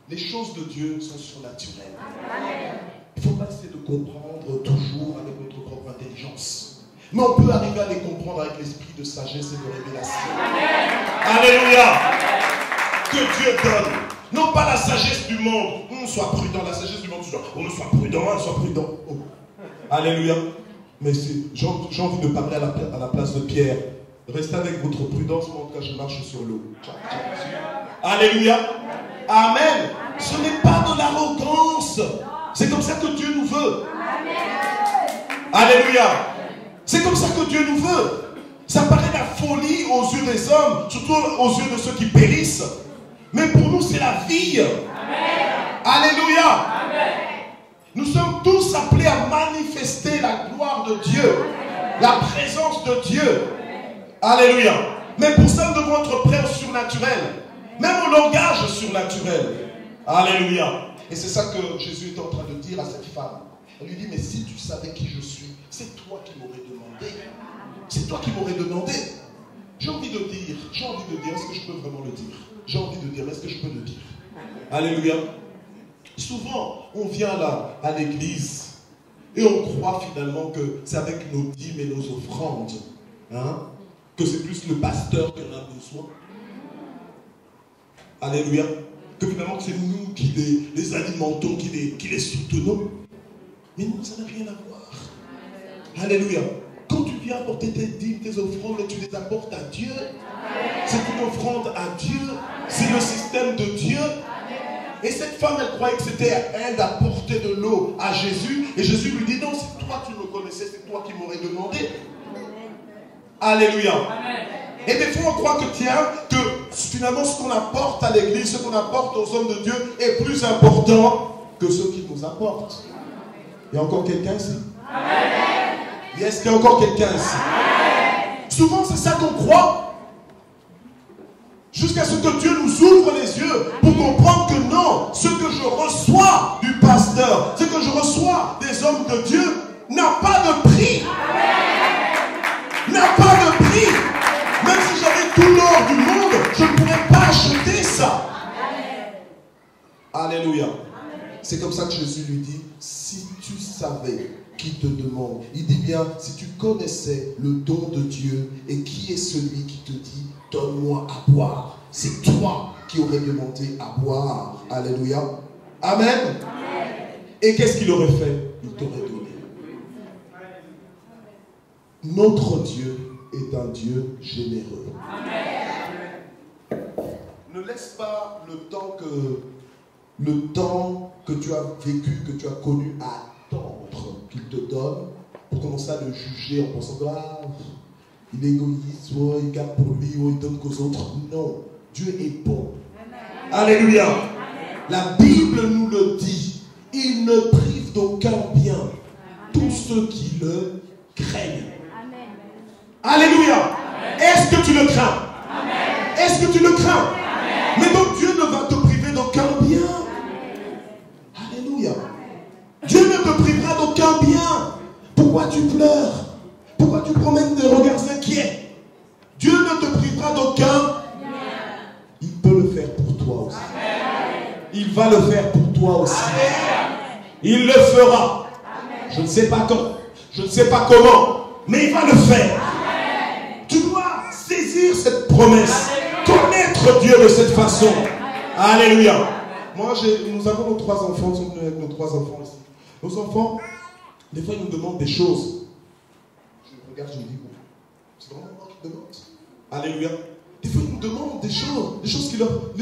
Les choses de Dieu sont surnaturelles. Il ne faut pas essayer de comprendre toujours avec notre propre intelligence. Mais on peut arriver à les comprendre avec l'esprit de sagesse et de révélation. Alléluia. Que Dieu donne. Non pas la sagesse du monde. On soit prudent. La sagesse du monde, on soit prudent, on soit prudent. Oh. Alléluia. Mais j'ai envie de parler à la place de Pierre. Restez avec votre prudence, moi en tout cas je marche sur l'eau. Alléluia. Amen. Ce n'est pas de l'arrogance. C'est comme ça que Dieu nous veut. Alléluia. C'est comme ça que Dieu nous veut. Ça paraît la folie aux yeux des hommes, surtout aux yeux de ceux qui périssent. Mais pour nous, c'est la vie. Alléluia. Amen. Nous sommes tous appelés à manifester la gloire de Dieu, la présence de Dieu. Alléluia. Mais pour ça, nous devons être prêts au surnaturel. Même au langage surnaturel. Alléluia. Et c'est ça que Jésus est en train de dire à cette femme. Elle lui dit, mais si tu savais qui je suis, c'est toi qui m'aurais demandé. C'est toi qui m'aurais demandé. J'ai envie de dire, est-ce que je peux vraiment le dire? J'ai envie de dire, est-ce que je peux le dire? Alléluia. Souvent, on vient là, à l'église, et on croit finalement que c'est avec nos dîmes et nos offrandes, hein, que c'est plus le pasteur qui en a besoin. Alléluia. Que finalement c'est nous qui les alimentons, qui les soutenons. Mais non, ça n'a rien à voir. Alléluia. Quand tu viens apporter tes dîmes, tes offrandes, et tu les apportes à Dieu, c'est une offrande à Dieu, c'est le système de Dieu. Et cette femme, elle croyait que c'était à elle d'apporter de l'eau à Jésus. Et Jésus lui dit, non, si toi tu me connaissais, c'est toi qui m'aurais demandé. Alléluia. Et des fois, on croit que finalement, ce qu'on apporte à l'église, ce qu'on apporte aux hommes de Dieu est plus important que ce qu'ils nous apportent. Il y a encore quelqu'un ici? Est-ce qu'il y a encore quelqu'un ici? Souvent, c'est ça qu'on croit. Jusqu'à ce que Dieu nous ouvre les yeux pour comprendre que non, ce que je reçois du pasteur, ce que je reçois des hommes de Dieu n'a pas de prix. N'a pas de prix. Même si j'avais tout l'or du monde, je ne pourrais pas acheter ça. Alléluia. C'est comme ça que Jésus lui dit, si tu savais qui te demande, il dit bien, si tu connaissais le don de Dieu et qui est celui qui te dit, donne-moi à boire, c'est toi qui aurais demandé à boire. Alléluia. Amen. Et qu'est-ce qu'il aurait fait? Il t'aurait donné. Notre Dieu est un Dieu généreux. Ne laisse pas le temps que tu as vécu, que tu as connu à attendre qu'il te donne pour commencer à le juger en pensant que il est égoïste, oh, il garde pour lui, oh, il donne qu'aux autres. Non, Dieu est bon. Amen. Alléluia. Amen. La Bible nous le dit. Il ne prive d'aucun bien tous ceux qui le craignent. Amen. Alléluia. Est-ce que tu le crains? Amen. Est-ce que tu le crains? Amen. Mais donc Dieu ne va te priver d'aucun bien. Amen. Alléluia. Dieu ne te privera d'aucun bien. Pourquoi tu pleures? Pourquoi tu promènes des regards inquiets? Dieu ne te privera d'aucun. Il peut le faire pour toi aussi. Il va le faire pour toi aussi. Il le fera. Je ne sais pas quand, je ne sais pas comment, mais il va le faire. Tu dois saisir cette promesse, connaître Dieu de cette façon. Alléluia. Moi, nous avons nos 3 enfants, nous sommes avec nos 3 enfants ici. Nos enfants, des fois, ils nous demandent des choses. Regarde, je me dis, bon, c'est vraiment moi qui demande. Alléluia. Des fois, ils nous demandent des choses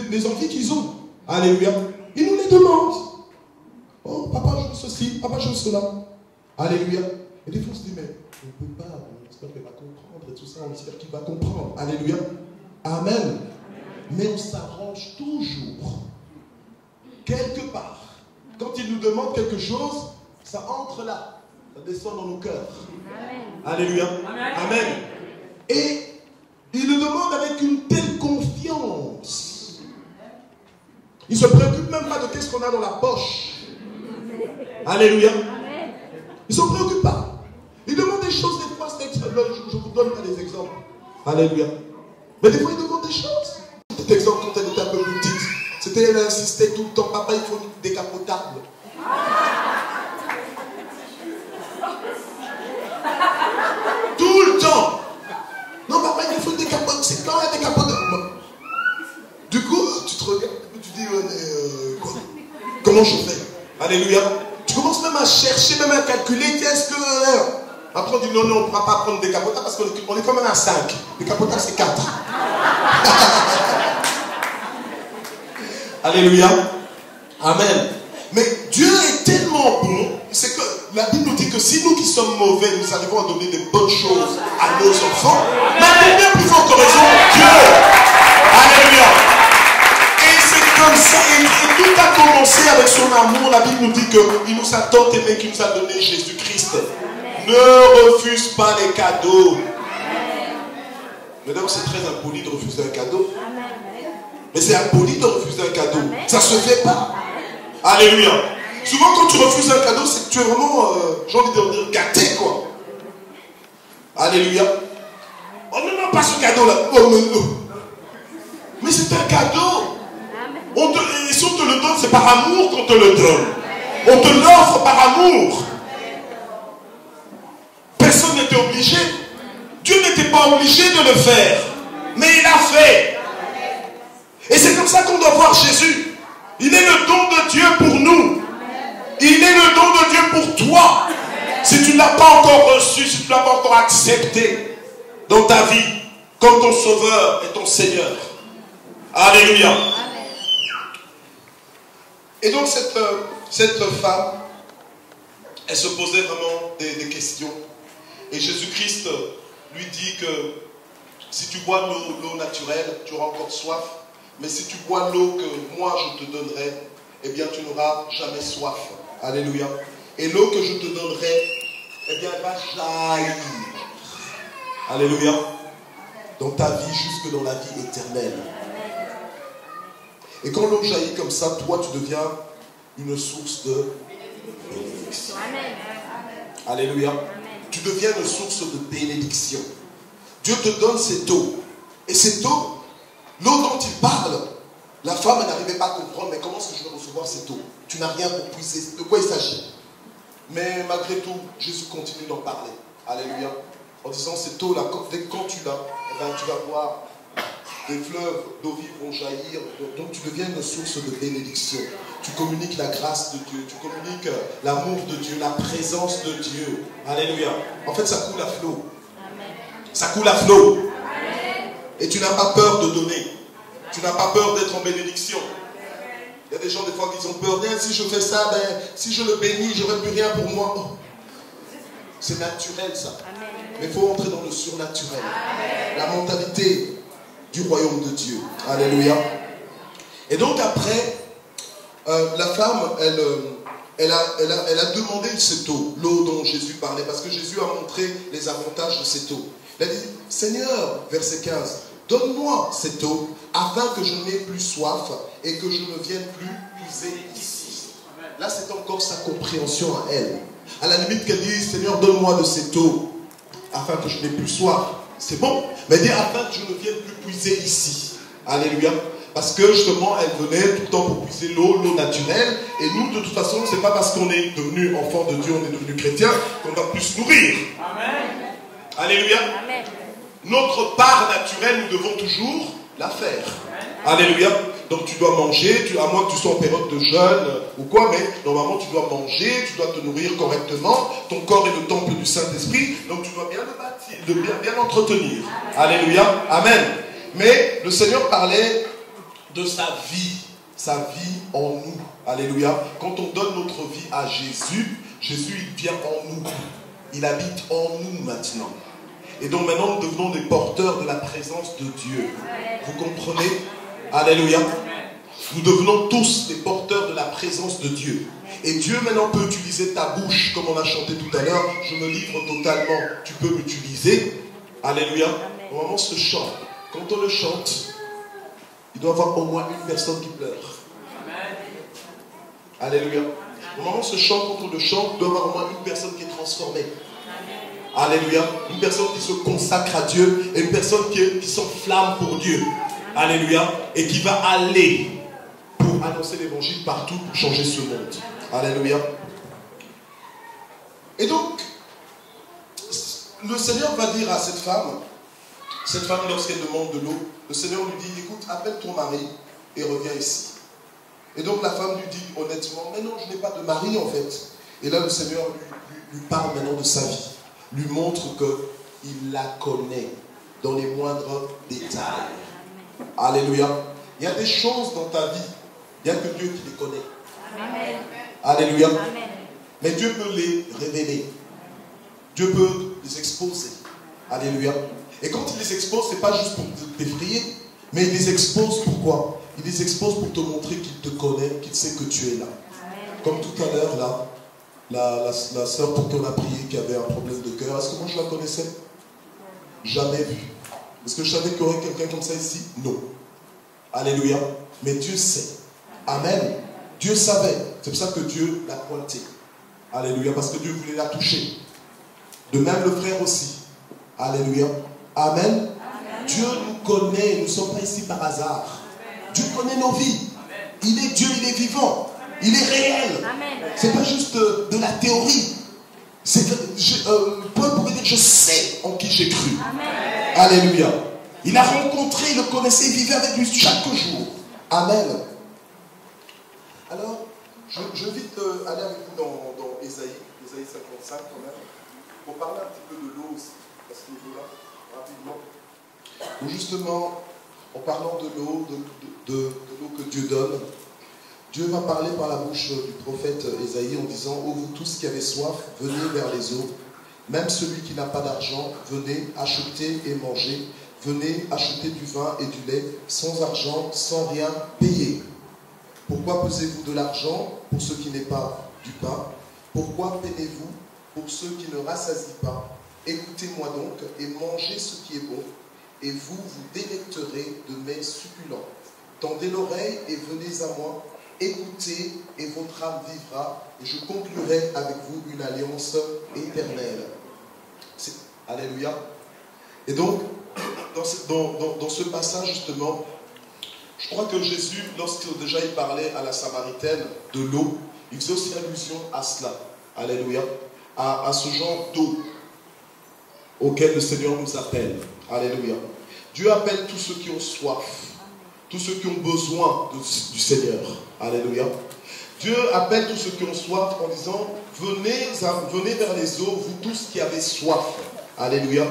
les envies qu'ils ont. Alléluia. Ils nous les demandent. Oh, papa, je veux ceci, papa, je veux cela. Alléluia. Et des fois, on se dit, mais on ne peut pas, on espère qu'elle va comprendre et tout ça, on espère qu'il va comprendre. Alléluia. Amen. Mais on s'arrange toujours. Quelque part. Quand ils nous demandent quelque chose, ça entre là. Ça descend dans nos cœurs. Amen. Alléluia. Amen. Amen. Et il le demande avec une telle confiance. Il ne se préoccupe même pas de qu'est-ce qu'on a dans la poche. Alléluia. Amen. Il ne se préoccupe pas. Il demande des choses, des fois, je ne vous donne pas des exemples. Alléluia. Mais des fois, il demande des choses. Petit exemple, quand elle était un peu plus petite, c'était, elle insistait tout le temps, papa, il faut une décapotable. Tout le temps. Non, papa, il faut une décapotable. C'est quand la décapotable? Du coup, tu te regardes, tu dis, quoi? Comment je fais? Alléluia. Tu commences même à chercher, même à calculer, qu'est-ce que... Après, on dit, non, on ne pourra pas prendre des décapotable parce qu'on est quand même à 5. Décapotable, c'est 4. Alléluia. Amen. Mais Dieu est tellement bon, c'est que la Bible nous dit que si nous qui sommes mauvais, nous arrivons à donner des bonnes choses à nos enfants, mais bien plus forte raison, Dieu. Alléluia. Et c'est comme ça, et tout a commencé avec son amour. La Bible nous dit qu'il nous a tant aimé qu'il nous a donné Jésus-Christ. Ne refuse pas les cadeaux. Mais donc c'est très impoli de refuser un cadeau. Mais c'est impoli de refuser un cadeau. Ça ne se fait pas. Alléluia. Souvent quand tu refuses un cadeau, c'est que tu es vraiment, j'ai envie de dire, gâté quoi. Alléluia. Oh non, non, pas ce cadeau-là. Oh, mais c'est un cadeau. Et si on te le donne, c'est par amour qu'on te le donne. On te l'offre par amour. Personne n'était obligé. Dieu n'était pas obligé de le faire. Mais il a fait. Et c'est comme ça qu'on doit voir Jésus. Il est le don de Dieu pour nous. Il est le don de Dieu pour toi. Si tu ne l'as pas encore reçu, si tu ne l'as pas encore accepté dans ta vie, comme ton Sauveur et ton Seigneur. Alléluia. Et donc cette femme, elle se posait vraiment des questions. Et Jésus-Christ lui dit que si tu bois l'eau naturelle, tu auras encore soif. Mais si tu bois l'eau que moi je te donnerai, eh bien tu n'auras jamais soif. Alléluia. Et l'eau que je te donnerai, eh bien elle va jaillir. Alléluia. Dans ta vie, jusque dans la vie éternelle. Et quand l'eau jaillit comme ça, toi tu deviens une source de bénédiction. Alléluia. Tu deviens une source de bénédiction. Dieu te donne cette eau. Et cette eau, l'eau dont il parle, la femme n'arrivait pas à comprendre, mais comment est-ce que je vais recevoir cette eau? Tu n'as rien pour puiser. De quoi il s'agit? Mais malgré tout, Jésus continue d'en parler. Alléluia. En disant, cette eau-là, quand tu l'as, eh ben, tu vas voir des fleuves d'eau vive vont jaillir. Donc tu deviens une source de bénédiction. Tu communiques la grâce de Dieu. Tu communiques l'amour de Dieu, la présence de Dieu. Alléluia. En fait, ça coule à flot. Ça coule à flot. Et tu n'as pas peur de donner. Tu n'as pas peur d'être en bénédiction. Il y a des gens des fois qui ont peur. Si je fais ça, si je le bénis, je n'aurai plus rien pour moi. Oh. C'est naturel ça. Mais il faut entrer dans le surnaturel. La mentalité du royaume de Dieu. Alléluia. Et donc après, la femme, elle a demandé cette eau, l'eau dont Jésus parlait, parce que Jésus a montré les avantages de cette eau. Elle a dit, Seigneur, verset 15, donne-moi cette eau, afin que je n'ai plus soif et que je ne vienne plus puiser ici. Là, c'est encore sa compréhension à elle. À la limite qu'elle dise, Seigneur, donne-moi de cette eau, afin que je n'ai plus soif. C'est bon, mais dit afin que je ne vienne plus puiser ici. Alléluia. Parce que justement, elle venait tout le temps pour puiser l'eau naturelle. Et nous, de toute façon, c'est pas parce qu'on est devenu enfant de Dieu, on est devenu chrétien, qu'on va plus se nourrir. Amen. Alléluia. Amen. Notre part naturelle, nous devons toujours la faire. Amen. Alléluia. Donc tu dois manger, à moins que tu sois en période de jeûne ou quoi, mais normalement tu dois manger, tu dois te nourrir correctement. Ton corps est le temple du Saint-Esprit, donc tu dois bien le bâtir, bien l'entretenir. Alléluia. Amen. Mais le Seigneur parlait de sa vie en nous. Alléluia. Quand on donne notre vie à Jésus, Jésus il vient en nous. Il habite en nous maintenant. Et donc maintenant nous devenons des porteurs de la présence de Dieu. Vous comprenez? Alléluia. Nous devenons tous des porteurs de la présence de Dieu. Et Dieu maintenant peut utiliser ta bouche, comme on a chanté tout à l'heure. Je me livre totalement. Tu peux m'utiliser. Alléluia. Normalement ce chant, quand on le chante, il doit y avoir au moins une personne qui pleure. Alléluia. Normalement ce chant, quand on le chante, il doit y avoir au moins une personne qui est transformée. Alléluia. Une personne qui se consacre à Dieu et une personne qui s'enflamme pour Dieu. Alléluia. Et qui va aller pour annoncer l'évangile partout pour changer ce monde. Alléluia. Et donc, le Seigneur va dire à cette femme lorsqu'elle demande de l'eau, le Seigneur lui dit, écoute, appelle ton mari et reviens ici. Et donc la femme lui dit honnêtement, mais non, je n'ai pas de mari en fait. Et là le Seigneur lui parle maintenant de sa vie. Lui montre qu'il la connaît dans les moindres détails. Alléluia. Il y a des choses dans ta vie, il n'y a que Dieu qui les connaît. Amen. Alléluia. Amen. Mais Dieu peut les révéler. Dieu peut les exposer. Alléluia. Et quand il les expose, ce n'est pas juste pour t'effrayer, mais il les expose pourquoi? Il les expose pour te montrer qu'il te connaît, qu'il sait que tu es là. Amen. Comme tout à l'heure, là, la sœur pour qui on a prié qui avait un problème de cœur, est-ce que moi je la connaissais? Jamais vu. Est-ce que je savais qu'il y aurait quelqu'un comme ça ici? Non. Alléluia. Mais Dieu sait. Amen. Dieu savait. C'est pour ça que Dieu l'a pointé. Alléluia. Parce que Dieu voulait la toucher. De même le frère aussi. Alléluia. Amen. Amen. Dieu nous connaît. Nous ne sommes pas ici par hasard. Amen. Dieu connaît nos vies. Amen. Il est Dieu, il est vivant. Amen. Il est réel. Ce n'est pas juste de la théorie. Paul pouvait dire, je sais en qui j'ai cru. Amen. Alléluia. Il a rencontré, il le connaissait, il vivait avec lui chaque jour. Amen. Alors, je vais vite aller avec vous dans Ésaïe 55 quand même, pour parler un petit peu de l'eau aussi, à ce niveau-là, rapidement. Où justement, en parlant de l'eau, de l'eau que Dieu donne, Dieu va parler par la bouche du prophète Ésaïe en disant, ô vous tous qui avez soif, venez vers les eaux. Même celui qui n'a pas d'argent, venez acheter et manger. Venez acheter du vin et du lait, sans argent, sans rien payer. Pourquoi pesez-vous de l'argent pour ce qui n'est pas du pain? Pourquoi peinez-vous pour ceux qui ne rassasient pas? Écoutez-moi donc et mangez ce qui est bon, et vous vous délecterez de mets succulents. Tendez l'oreille et venez à moi. Écoutez et votre âme vivra, et je conclurai avec vous une alliance éternelle. Alléluia. Et donc, dans ce passage justement, je crois que Jésus, lorsque déjà il parlait à la Samaritaine de l'eau, il faisait aussi allusion à cela. Alléluia. À ce genre d'eau auquel le Seigneur nous appelle. Alléluia. Dieu appelle tous ceux qui ont soif, tous ceux qui ont besoin du Seigneur. Alléluia. Dieu appelle tous ceux qui ont soif en disant, venez vers les eaux, vous tous qui avez soif. Alléluia.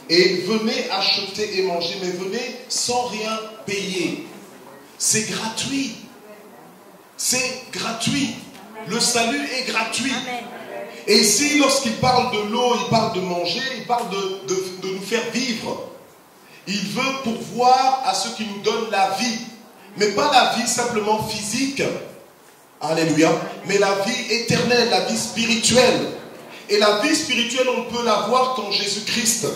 Et venez acheter et manger, mais venez sans rien payer. C'est gratuit. C'est gratuit. Le salut est gratuit. Et ici, lorsqu'il parle de l'eau, il parle de manger, il parle de nous faire vivre. Il veut pourvoir à ceux qui nous donnent la vie. Mais pas la vie simplement physique. Alléluia. Mais la vie éternelle, la vie spirituelle. Et la vie spirituelle, on peut la voir qu'en Jésus-Christ.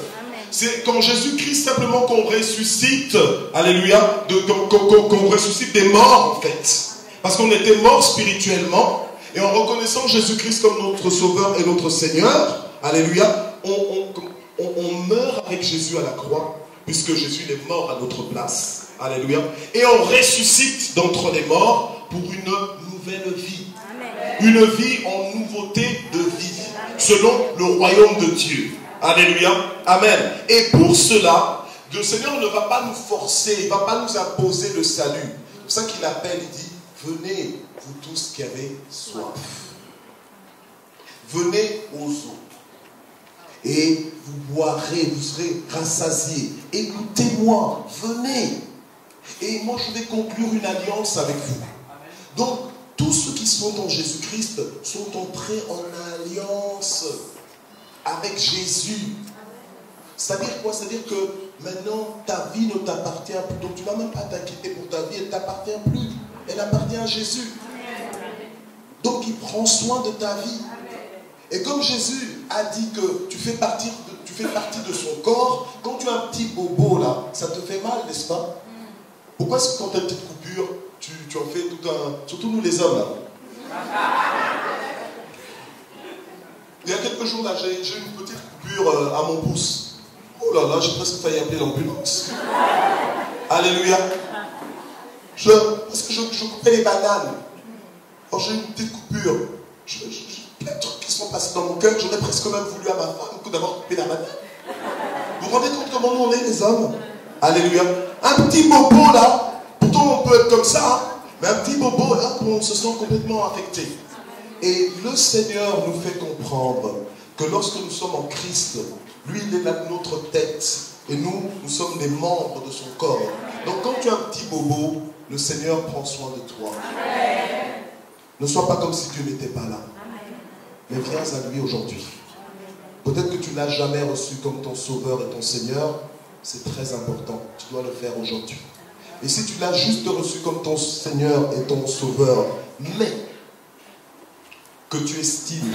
C'est quand Jésus-Christ simplement qu'on ressuscite, alléluia, qu'on ressuscite des morts en fait. Parce qu'on était morts spirituellement, et en reconnaissant Jésus-Christ comme notre Sauveur et notre Seigneur, alléluia, on meurt avec Jésus à la croix, puisque Jésus est mort à notre place, alléluia, et on ressuscite d'entre les morts pour une nouvelle vie. Une vie en nouveauté de vie, selon le royaume de Dieu. Alléluia. Amen. Et pour cela, le Seigneur ne va pas nous forcer, il ne va pas nous imposer le salut. C'est pour ça qu'il appelle, il dit, venez, vous tous qui avez soif. Venez aux eaux. Et vous boirez, vous serez rassasiés. Écoutez-moi, venez. Et moi, je vais conclure une alliance avec vous. Donc, tous ceux qui sont en Jésus-Christ sont entrés en alliance avec Jésus. C'est-à-dire quoi? C'est-à-dire que maintenant, ta vie ne t'appartient plus. Donc tu n'as même pas à t'inquiéter pour ta vie, elle ne t'appartient plus. Elle appartient à Jésus. Donc il prend soin de ta vie. Et comme Jésus a dit que tu fais partie de son corps, quand tu as un petit bobo là, ça te fait mal, n'est-ce pas? Pourquoi est-ce que quand tu as une petite coupure, tu en fais tout un... Surtout nous les hommes là. Il y a quelques jours là, j'ai une petite coupure à mon pouce. Oh là là, j'ai presque failli appeler l'ambulance. Alléluia. Parce que je coupais les bananes. Alors j'ai eu une petite coupure. Plein de trucs qui sont passés dans mon cœur. J'aurais presque même voulu à ma femme d'avoir coupé la banane. Vous vous rendez compte comment nous on est les hommes? Alléluia. Un petit bobo là, pourtant on peut être comme ça, hein, mais un petit bobo là, on se sent complètement affecté. Et le Seigneur nous fait comprendre que lorsque nous sommes en Christ, lui il est notre tête et nous sommes des membres de son corps. Donc quand tu as un petit bobo, le Seigneur prend soin de toi. Amen. Ne sois pas comme si Dieu n'était pas là. Mais viens à lui aujourd'hui. Peut-être que tu ne l'as jamais reçu comme ton Sauveur et ton Seigneur. C'est très important. Tu dois le faire aujourd'hui. Et si tu l'as juste reçu comme ton Seigneur et ton Sauveur, mais que tu estimes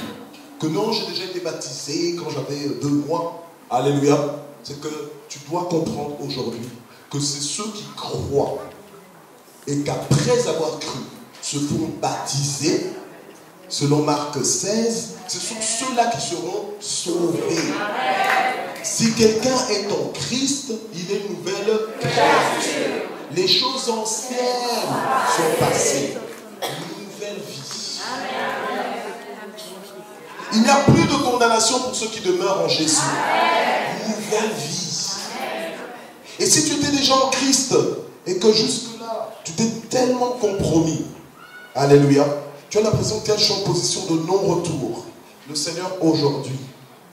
que non, j'ai déjà été baptisé quand j'avais 2 mois. Alléluia. c'est que tu dois comprendre aujourd'hui que c'est ceux qui croient et qu'après avoir cru se font baptiser, selon Marc 16, ce sont ceux-là qui seront sauvés. Si quelqu'un est en Christ, il est une nouvelle créature. Les choses anciennes sont passées. Une nouvelle vie. Il n'y a plus de condamnation pour ceux qui demeurent en Jésus. Une nouvelle vie. Et si tu étais déjà en Christ et que jusque-là, tu t'es tellement compromis, alléluia, tu as l'impression que tu es en position de non-retour. Le Seigneur aujourd'hui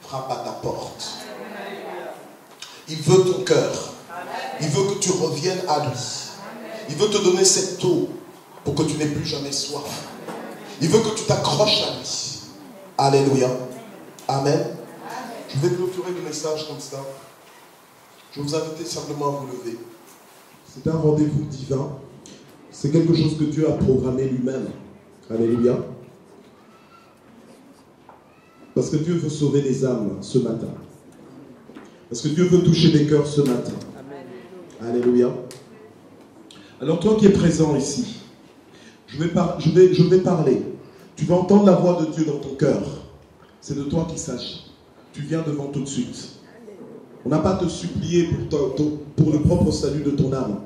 frappe à ta porte. Il veut ton cœur. Il veut que tu reviennes à lui. Il veut te donner cette eau pour que tu n'aies plus jamais soif. Il veut que tu t'accroches à lui. Alléluia. Amen. Je vais clôturer le message comme ça. Je vais vous inviter simplement à vous lever. C'est un rendez-vous divin. C'est quelque chose que Dieu a programmé lui-même. Alléluia. Parce que Dieu veut sauver des âmes ce matin. Parce que Dieu veut toucher des cœurs ce matin. Alléluia. Alors toi qui es présent ici, je vais parler. Tu vas entendre la voix de Dieu dans ton cœur. C'est de toi qu'il s'agit. Tu viens devant tout de suite. On n'a pas à te supplier pour le propre salut de ton âme.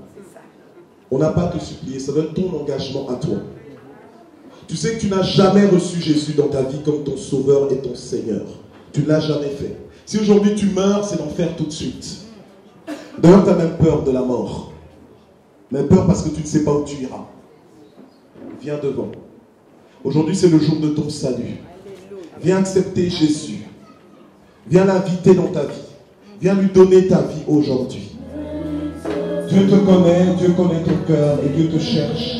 On n'a pas à te supplier. Ça doit être ton engagement à toi. Tu sais que tu n'as jamais reçu Jésus dans ta vie comme ton sauveur et ton Seigneur. Tu ne l'as jamais fait. Si aujourd'hui tu meurs, c'est d'en faire tout de suite. D'ailleurs, tu as même peur de la mort. Même peur parce que tu ne sais pas où tu iras. Viens devant. Aujourd'hui, c'est le jour de ton salut. Viens accepter Jésus. Viens l'inviter dans ta vie. Viens lui donner ta vie aujourd'hui. Dieu te connaît, Dieu connaît ton cœur et Dieu te cherche.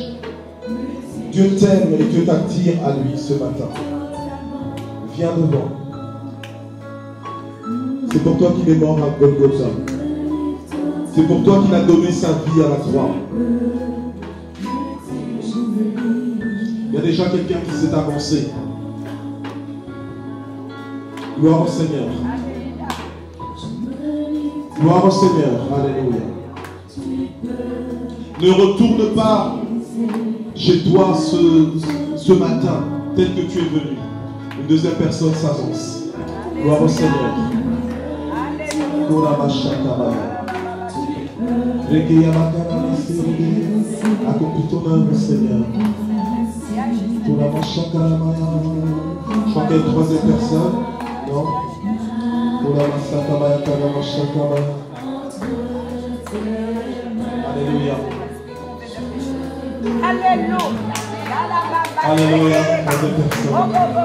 Dieu t'aime et Dieu t'attire à lui ce matin. Viens devant. C'est pour toi qu'il est mort à Golgotha. C'est pour toi qu'il a donné sa vie à la croix. Il y a déjà quelqu'un qui s'est avancé. Gloire au Seigneur. Gloire au Seigneur. Alléluia. Ne retourne pas chez toi ce matin, tel que tu es venu. Une deuxième personne s'avance. Gloire au Seigneur. Accomplis ton œuvre, Seigneur. Je crois qu'il y a une troisième personne. Non? Alléluia. Alléluia. Alléluia.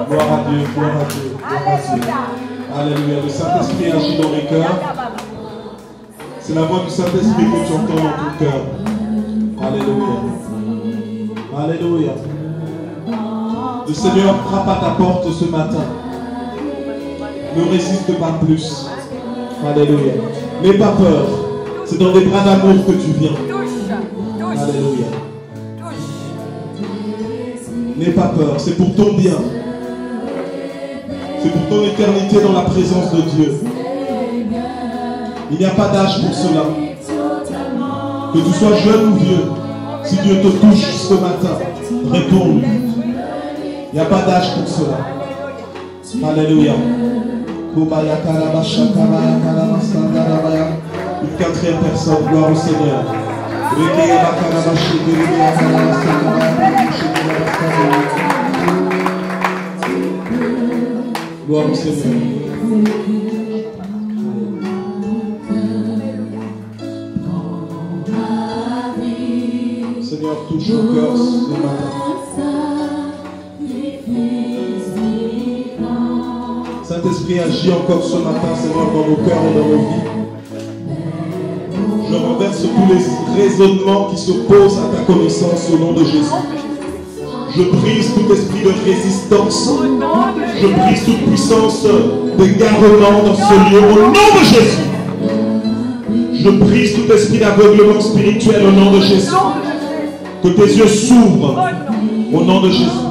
Gloire à Dieu, gloire à Dieu. Alléluia. Le Saint-Esprit agit dans les cœurs. C'est la voix du Saint-Esprit que tu entends dans ton cœur. Alléluia. Alléluia. Le Seigneur frappe à ta porte ce matin. Ne résiste pas plus. Alléluia. N'aie pas peur. C'est dans les bras d'amour que tu viens. Alléluia. N'aie pas peur. C'est pour ton bien. C'est pour ton éternité dans la présence de Dieu. Il n'y a pas d'âge pour cela. Que tu sois jeune ou vieux, si Dieu te touche ce matin, réponds-lui. Il n'y a pas d'âge pour cela. Alléluia. Une quatrième personne, gloire au Seigneur. Gloire au Seigneur. Seigneur, touche nos cœurs ce matin. Saint-Esprit, agit encore ce matin, Seigneur, dans nos cœurs et dans nos vies. Je renverse tous les raisonnements qui s'opposent à ta connaissance au nom de Jésus. Je brise tout esprit de résistance. Je brise toute puissance d'égarement dans ce lieu au nom de Jésus. Je brise tout esprit d'aveuglement spirituel au nom de Jésus. Que tes yeux s'ouvrent au nom de Jésus.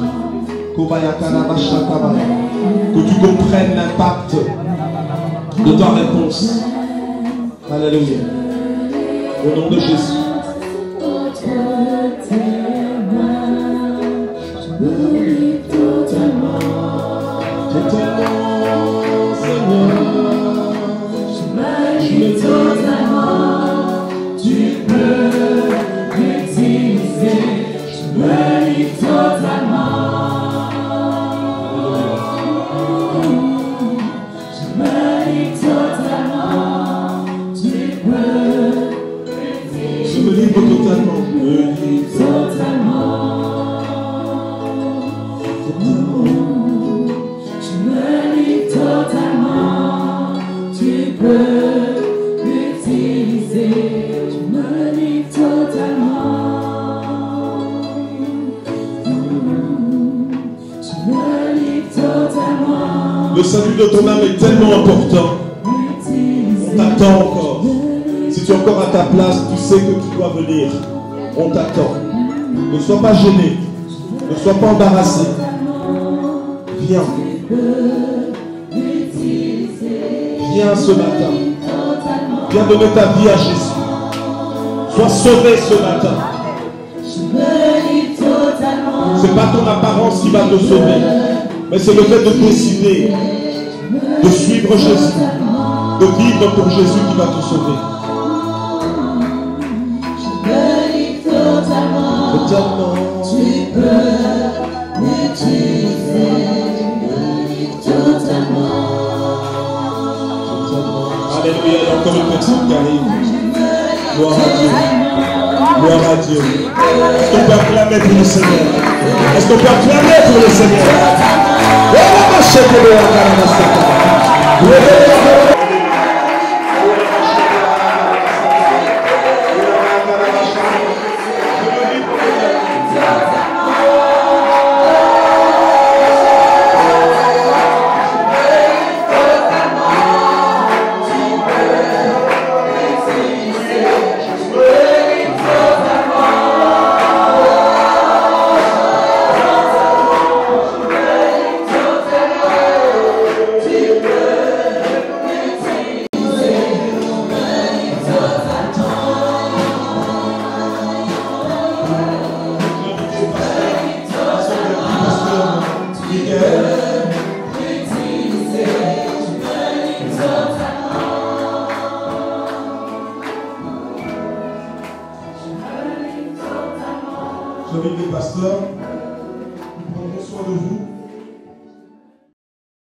Que tu comprennes l'impact de ta réponse. Alléluia. Au nom de Jésus. Totalement, Seigneur. Je me totalement. Tu peux m'utiliser. Je me livre totalement. Je me livre totalement. Tu peux m'utiliser. Je me livre totalement. Je me livre totalement. Je me livre totalement. Tu peux m'utiliser. Je me livre totalement. Je me livre totalement. Le salut de ton âme est tellement important. On t'attend encore. Si tu es encore à ta place, tu sais que tu dois venir. On t'attend. Ne sois pas gêné. Ne sois pas embarrassé. Viens. Viens ce matin. Viens donner ta vie à Jésus. Sois sauvé ce matin. C'est pas ton apparence qui va te sauver, mais c'est le fait de décider de suivre Jésus, de vivre pour Jésus qui va te sauver. Totalement. Tu peux m'utiliser. Totalement. Alléluia, il y a encore une personne qui arrive. Gloire à Dieu. Gloire à Dieu. Est-ce qu'on peut acclamer pour le Seigneur? Est-ce qu'on peut acclamer pour le Seigneur? J'invite les pasteurs, nous prendrons soin de vous.